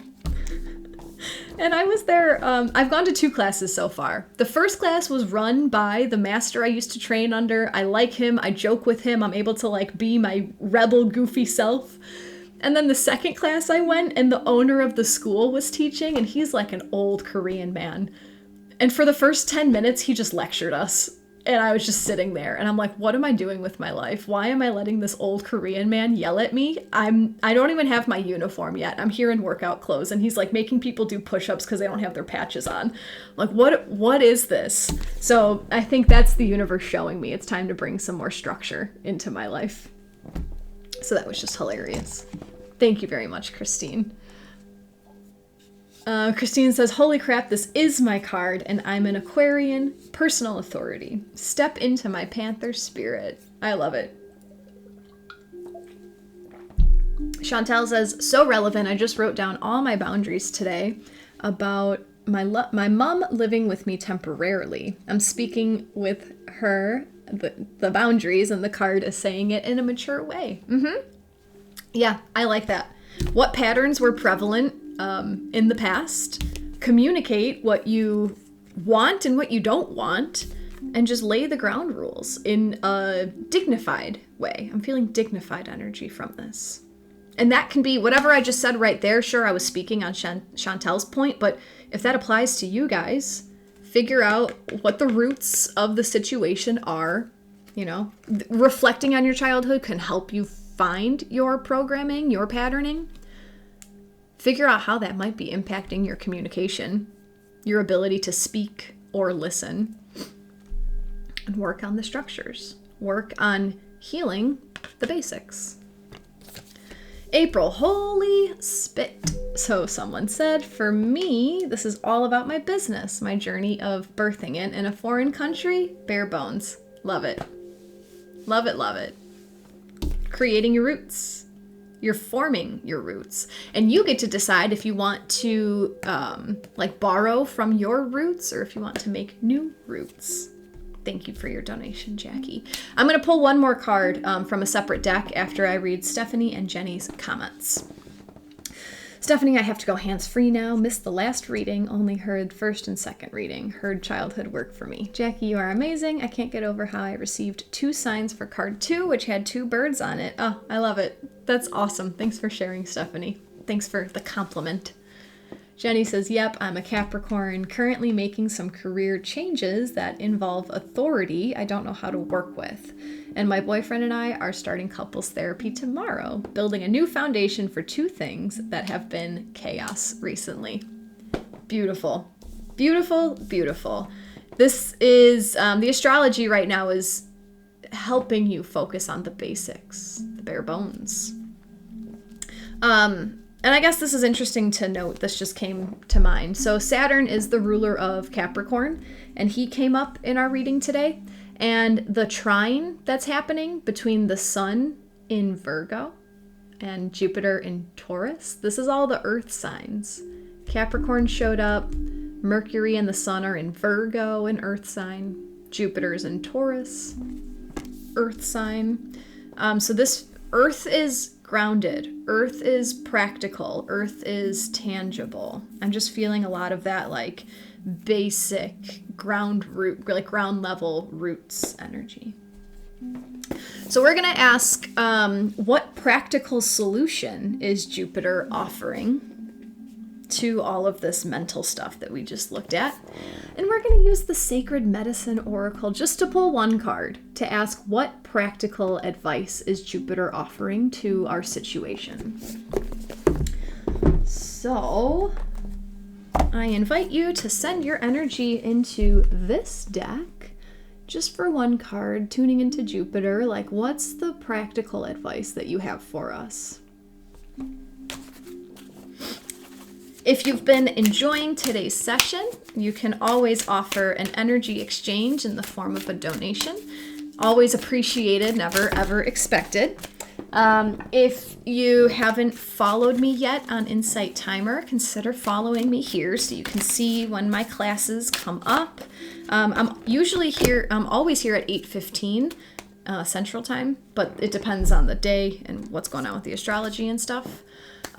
And I was there, I've gone to 2 classes so far. The first class was run by the master I used to train under. I like him, I joke with him, I'm able to like be my rebel, goofy self. And then the second class I went, and the owner of the school was teaching, and he's like an old Korean man. And for the first 10 minutes, he just lectured us. And I was just sitting there and I'm like, what am I doing with my life? Why am I letting this old Korean man yell at me? I don't even have my uniform yet. I'm here in workout clothes and he's like making people do push-ups because they don't have their patches on. I'm like, what is this? So I think that's the universe showing me it's time to bring some more structure into my life. So that was just hilarious. Thank you very much, Christine. Christine says, holy crap, this is my card, and I'm an Aquarian, personal authority. Step into my Panther spirit. I love it. Chantel says, so relevant, I just wrote down all my boundaries today about my mom living with me temporarily. I'm speaking with her, the boundaries, and the card is saying it in a mature way. Yeah, I like that. What patterns were prevalent in the past? Communicate what you want and what you don't want, and just lay the ground rules in a dignified way. I'm feeling dignified energy from this. And that can be whatever I just said right there. Sure, I was speaking on Chantel's point, but if that applies to you guys, figure out what the roots of the situation are. You know, reflecting on your childhood can help you find your programming, your patterning. Figure out how that might be impacting your communication, your ability to speak or listen, and work on the structures. Work on healing the basics. April, holy spit. So someone said, for me, this is all about my business, my journey of birthing it in a foreign country, bare bones. Love it. Love it, love it. Creating your roots. You're forming your roots, and you get to decide if you want to borrow from your roots or if you want to make new roots. Thank you for your donation, Jackie. I'm going to pull one more card from a separate deck after I read Stephanie and Jenny's comments. Stephanie, I have to go hands-free now. Missed the last reading, only heard first and second reading. Heard childhood work for me. Jackie, you are amazing. I can't get over how I received 2 signs for card 2, which had 2 birds on it. Oh, I love it. That's awesome. Thanks for sharing, Stephanie. Thanks for the compliment. Jenny says, yep, I'm a Capricorn, currently making some career changes that involve authority I don't know how to work with. And my boyfriend and I are starting couples therapy tomorrow, building a new foundation for 2 things that have been chaos recently. Beautiful. Beautiful, beautiful. This is, the astrology right now is helping you focus on the basics, the bare bones. And I guess this is interesting to note. This just came to mind. So Saturn is the ruler of Capricorn, and he came up in our reading today. And the trine that's happening between the sun in Virgo and Jupiter in Taurus, this is all the earth signs. Capricorn showed up. Mercury and the sun are in Virgo, an earth sign. Jupiter's in Taurus, earth sign. So this earth is grounded. Earth is practical. Earth is tangible. I'm just feeling a lot of that like basic ground root, like ground level roots energy. So we're going to ask, what practical solution is Jupiter offering to all of this mental stuff that we just looked at? And we're going to use the Sacred Medicine Oracle just to pull one card to ask what practical advice is Jupiter offering to our situation. So I invite you to send your energy into this deck just for one card, tuning into Jupiter. Like, what's the practical advice that you have for us? If you've been enjoying today's session, you can always offer an energy exchange in the form of a donation. Always appreciated, never ever expected. If you haven't followed me yet on Insight Timer, consider following me here so you can see when my classes come up. I'm always here at 8:15 Central Time, but it depends on the day and what's going on with the astrology and stuff.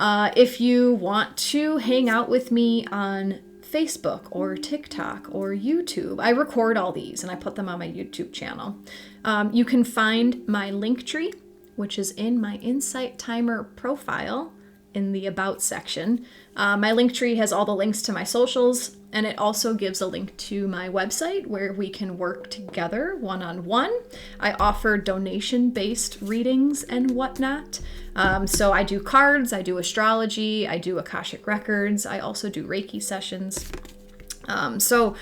If you want to hang out with me on Facebook or TikTok or YouTube, I record all these and I put them on my YouTube channel. You can find my link tree, which is in my Insight Timer profile in the About section. My link tree has all the links to my socials, and it also gives a link to my website where we can work together one-on-one. I offer donation-based readings and whatnot. So I do cards, I do astrology, I do Akashic records, I also do Reiki sessions. So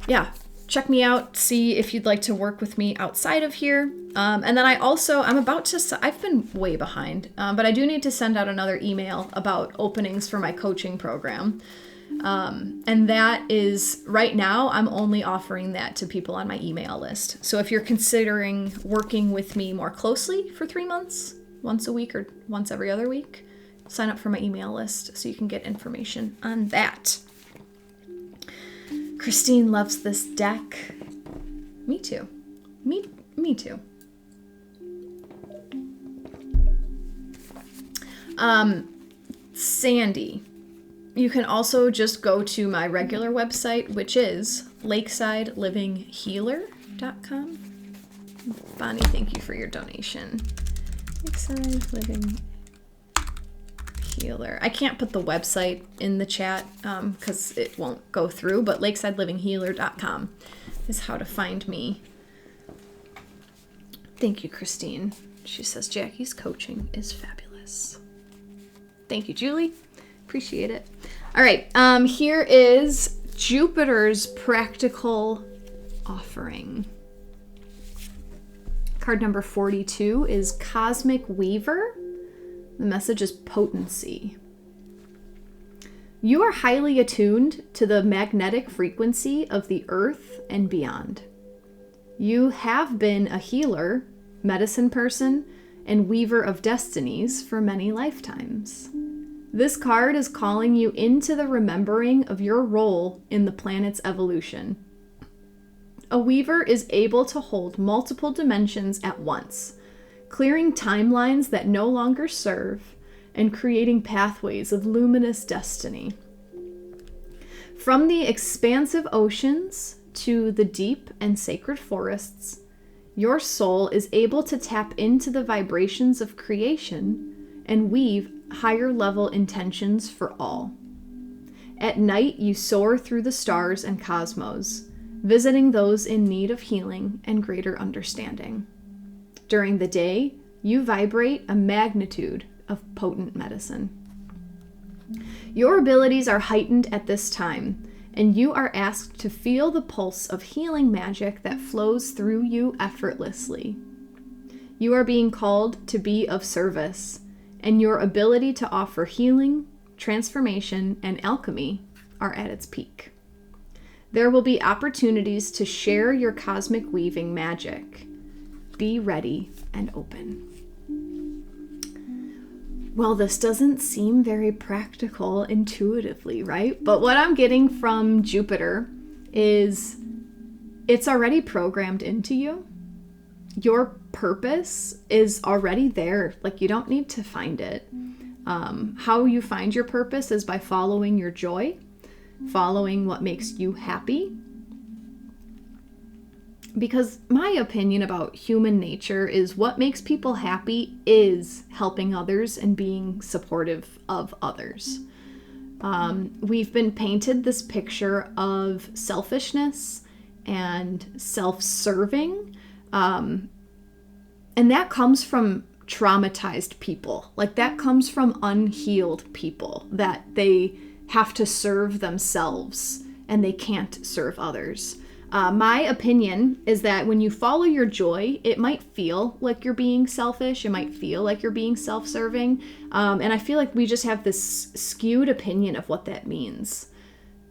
yeah, check me out, see if you'd like to work with me outside of here. And then I've been way behind, but I do need to send out another email about openings for my coaching program. And that is, right now, I'm only offering that to people on my email list. So if you're considering working with me more closely for 3 months, once a week or once every other week, sign up for my email list so you can get information on that. Christine loves this deck. Me too. Me too. Sandy, you can also just go to my regular website, which is lakesidelivinghhealer.com. Bonnie, thank you for your donation. Lakeside Living Healer. I can't put the website in the chat because it won't go through, but lakesidelivinghhealer.com is how to find me. Thank you, Christine. She says Jacqui's coaching is fabulous. Thank you, Julie. Appreciate it. All right, here is Jupiter's practical offering. Card number 42 is Cosmic Weaver. The message is potency. You are highly attuned to the magnetic frequency of the earth and beyond. You have been a healer, medicine person, and weaver of destinies for many lifetimes. This card is calling you into the remembering of your role in the planet's evolution. A weaver is able to hold multiple dimensions at once, clearing timelines that no longer serve and creating pathways of luminous destiny. From the expansive oceans to the deep and sacred forests, your soul is able to tap into the vibrations of creation and weave higher level intentions for all. At night, you soar through the stars and cosmos, visiting those in need of healing and greater understanding. During the day, you vibrate a magnitude of potent medicine. Your abilities are heightened at this time, and you are asked to feel the pulse of healing magic that flows through you effortlessly. You are being called to be of service, and your ability to offer healing, transformation, and alchemy are at its peak. There will be opportunities to share your cosmic weaving magic. Be ready and open. Well, this doesn't seem very practical intuitively, right? But what I'm getting from Jupiter is it's already programmed into you. Your purpose is already there. Like, you don't need to find it. How you find your purpose is by following your joy, following what makes you happy. Because my opinion about human nature is what makes people happy is helping others and being supportive of others. We've been painted this picture of selfishness and self-serving. And that comes from traumatized people. Like, that comes from unhealed people, that they have to serve themselves and they can't serve others. My opinion is that when you follow your joy, it might feel like you're being selfish. It might feel like you're being self-serving. And I feel like we just have this skewed opinion of what that means.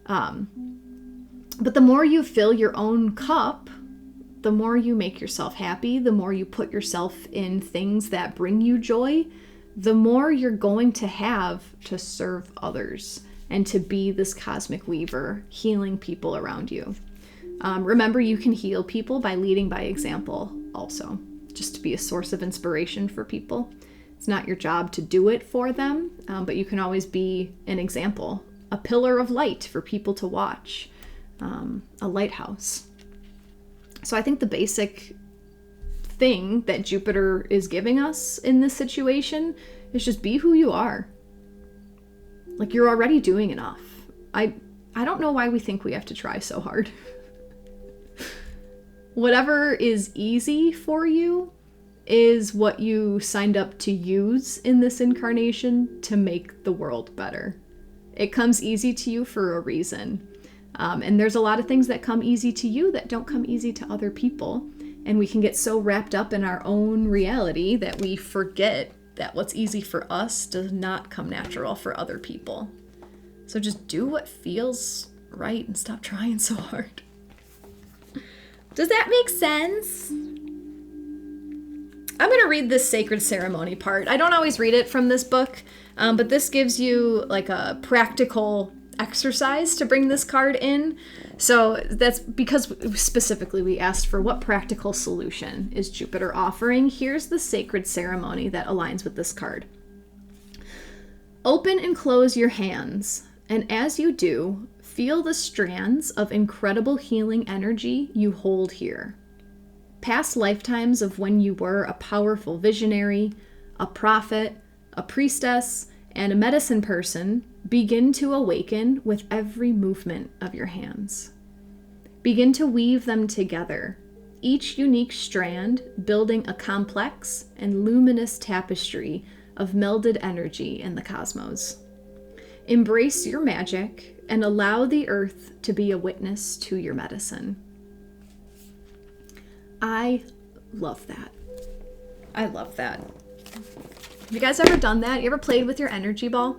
But the more you fill your own cup, the more you make yourself happy, the more you put yourself in things that bring you joy, the more you're going to have to serve others and to be this cosmic weaver, healing people around you. Remember, you can heal people by leading by example also, just to be a source of inspiration for people. It's not your job to do it for them, but you can always be an example, a pillar of light for people to watch, a lighthouse. So I think the basic thing that Jupiter is giving us in this situation is just be who you are. Like, you're already doing enough. I don't know why we think we have to try so hard. Whatever is easy for you is what you signed up to use in this incarnation to make the world better. It comes easy to you for a reason. And there's a lot of things that come easy to you that don't come easy to other people. And we can get so wrapped up in our own reality that we forget that what's easy for us does not come natural for other people. So just do what feels right and stop trying so hard. Does that make sense? I'm going to read this sacred ceremony part. I don't always read it from this book, but this gives you like a practical exercise to bring this card in. So that's because specifically we asked for what practical solution is Jupiter offering. Here's the sacred ceremony that aligns with this card. Open and close your hands, and as you do, feel the strands of incredible healing energy you hold here. Past lifetimes of when you were a powerful visionary, a prophet, a priestess, and a medicine person begin to awaken with every movement of your hands. Begin to weave them together, each unique strand building a complex and luminous tapestry of melded energy in the cosmos. Embrace your magic and allow the earth to be a witness to your medicine. I love that. I love that. Have you guys ever done that? You ever played with your energy ball?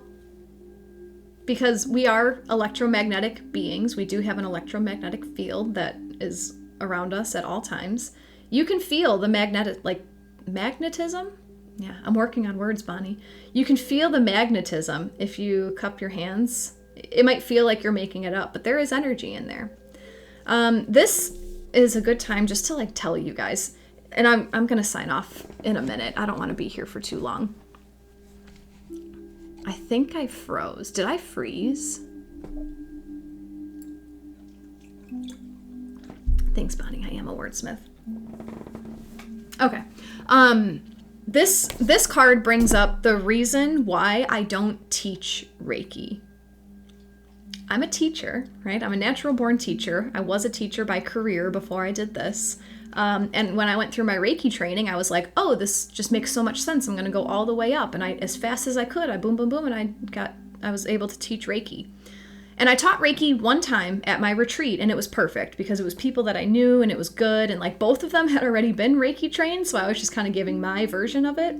Because we are electromagnetic beings. We do have an electromagnetic field that is around us at all times. You can feel the magnetism? Yeah, I'm working on words, Bonnie. You can feel the magnetism if you cup your hands. It might feel like you're making it up, but there is energy in there. This is a good time just to like tell you guys, and I'm gonna sign off in a minute. I don't want to be here for too long. I think I froze. Did I freeze? Thanks, Bonnie. I am a wordsmith. Okay. This card brings up the reason why I don't teach Reiki. I'm a teacher, right? I'm a natural born teacher. I was a teacher by career before I did this. And when I went through my Reiki training, I was like, oh, this just makes so much sense. I'm going to go all the way up. And as fast as I could, I boom, boom, boom. And I was able to teach Reiki. And I taught Reiki one time at my retreat, and it was perfect because it was people that I knew and it was good. And like both of them had already been Reiki trained. So I was just kind of giving my version of it.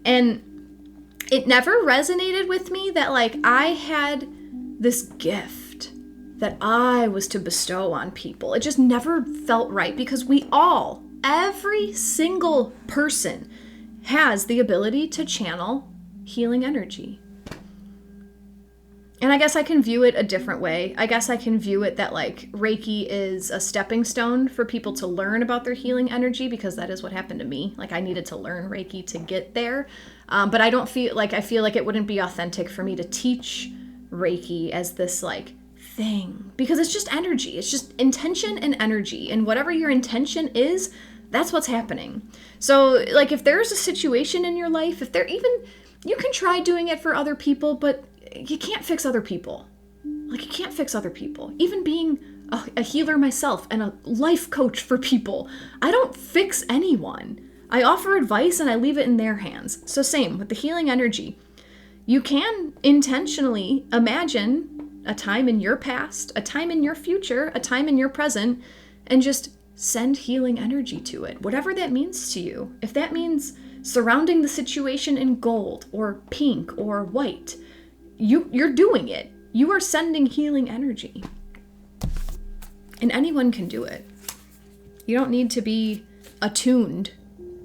And it never resonated with me that like I had this gift that I was to bestow on people. It just never felt right because every single person has the ability to channel healing energy. And I guess I can view it a different way. I guess I can view it that like Reiki is a stepping stone for people to learn about their healing energy because that is what happened to me. Like I needed to learn Reiki to get there. But I feel like it wouldn't be authentic for me to teach Reiki as this like thing because it's just energy. It's just intention and energy, and whatever your intention is, that's what's happening. So like if there's a situation in your life, you can try doing it for other people, but you can't fix other people. Like you can't fix other people. Even being a healer myself and a life coach for people, I don't fix anyone. I offer advice and I leave it in their hands. So same with the healing energy. You can intentionally imagine a time in your past, a time in your future, a time in your present, and just send healing energy to it, whatever that means to you. If that means surrounding the situation in gold or pink or white, you're doing it. You are sending healing energy. And anyone can do it. You don't need to be attuned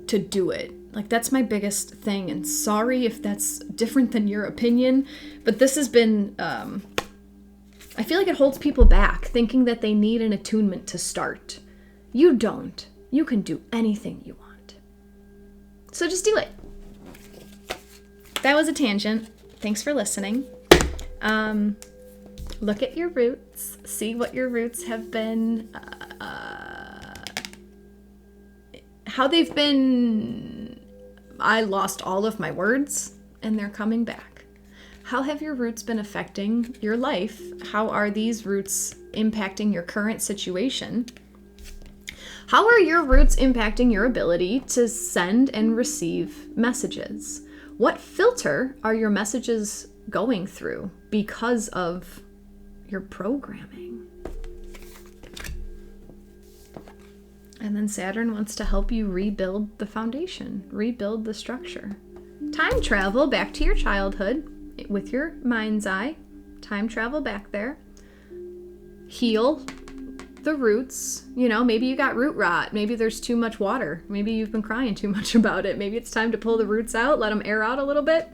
to do it. Like, that's my biggest thing. And sorry if that's different than your opinion, but this has been, I feel like it holds people back, thinking that they need an attunement to start. You don't. You can do anything you want. So just do it. That was a tangent. Thanks for listening. Look at your roots. See what your roots have been, how they've been. I lost all of my words and they're coming back. How have your roots been affecting your life? How are these roots impacting your current situation? How are your roots impacting your ability to send and receive messages? What filter are your messages going through because of your programming? And then Saturn wants to help you rebuild the foundation, rebuild the structure. Time travel back to your childhood with your mind's eye. Time travel back there. Heal the roots. You know, maybe you got root rot. Maybe there's too much water. Maybe you've been crying too much about it. Maybe it's time to pull the roots out, let them air out a little bit,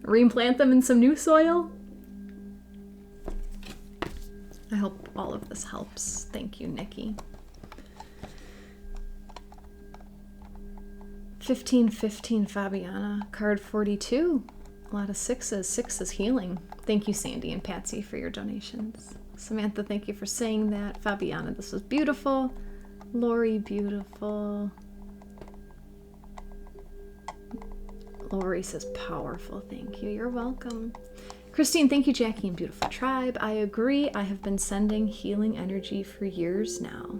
reimplant them in some new soil. I hope all of this helps. Thank you, Nikki. 1515 Fabiana, card 42. A lot of sixes. Six is healing. Thank you, Sandy and Patsy, for your donations. Samantha, thank you for saying that. Fabiana, this was beautiful. Lori, beautiful. Lori says powerful. Thank you. You're welcome. Christine, thank you, Jackie and beautiful tribe. I agree. I have been sending healing energy for years now.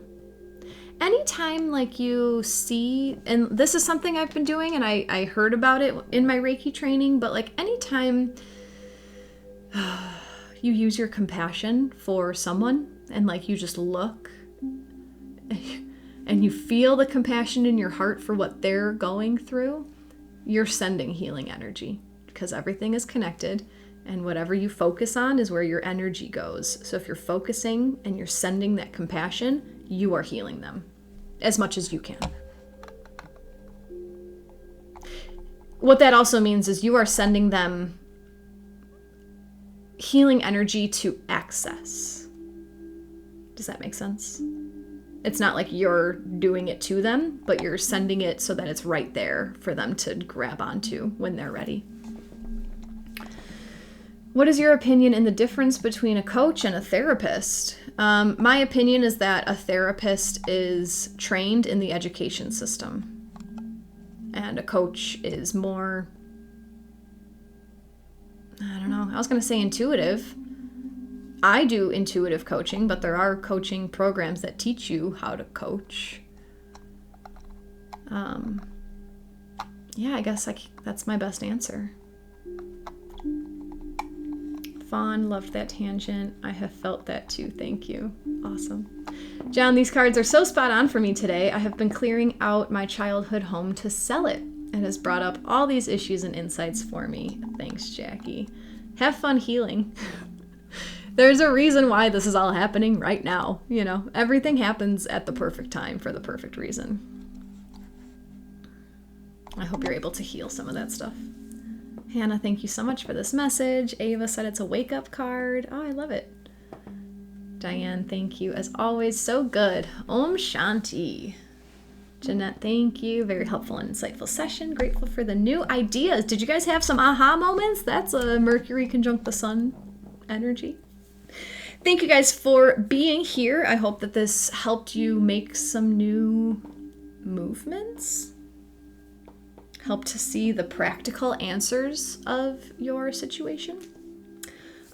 Anytime like you see, and this is something I've been doing, and I heard about it in my Reiki training, but like anytime you use your compassion for someone and like you just look and you feel the compassion in your heart for what they're going through, you're sending healing energy because everything is connected. And whatever you focus on is where your energy goes. So if you're focusing and you're sending that compassion, you are healing them as much as you can. What that also means is you are sending them healing energy to access. Does that make sense? It's not like you're doing it to them, but you're sending it so that it's right there for them to grab onto when they're ready. What is your opinion in the difference between a coach and a therapist? My opinion is that a therapist is trained in the education system, and a coach is more, I don't know, I was going to say intuitive. I do intuitive coaching, but there are coaching programs that teach you how to coach. Yeah, I guess that's my best answer. Fawn, loved that tangent. I have felt that too. Thank you. Awesome. John, these cards are so spot on for me today. I have been clearing out my childhood home to sell it. It has brought up all these issues and insights for me. Thanks, Jackie. Have fun healing. There's a reason why this is all happening right now. You know, everything happens at the perfect time for the perfect reason. I hope you're able to heal some of that stuff. Hannah, thank you so much for this message. Ava said it's a wake-up card. Oh, I love it. Diane, thank you. As always, so good. Om Shanti. Jeanette, thank you. Very helpful and insightful session. Grateful for the new ideas. Did you guys have some aha moments? That's a Mercury conjunct the sun energy. Thank you guys for being here. I hope that this helped you make some new movements. Help to see the practical answers of your situation.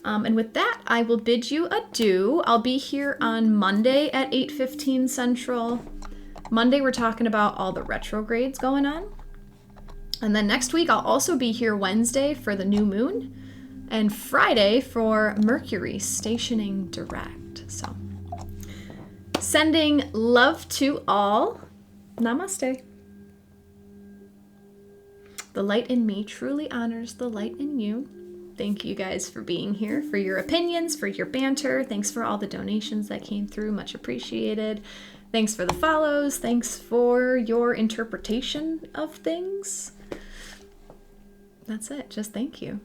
And with that, I will bid you adieu. I'll be here on Monday at 8:15 Central. Monday, we're talking about all the retrogrades going on. And then next week, I'll also be here Wednesday for the new moon and Friday for Mercury stationing direct. So, sending love to all. Namaste. The light in me truly honors the light in you. Thank you guys for being here, for your opinions, for your banter. Thanks for all the donations that came through. Much appreciated. Thanks for the follows. Thanks for your interpretation of things. That's it. Just thank you.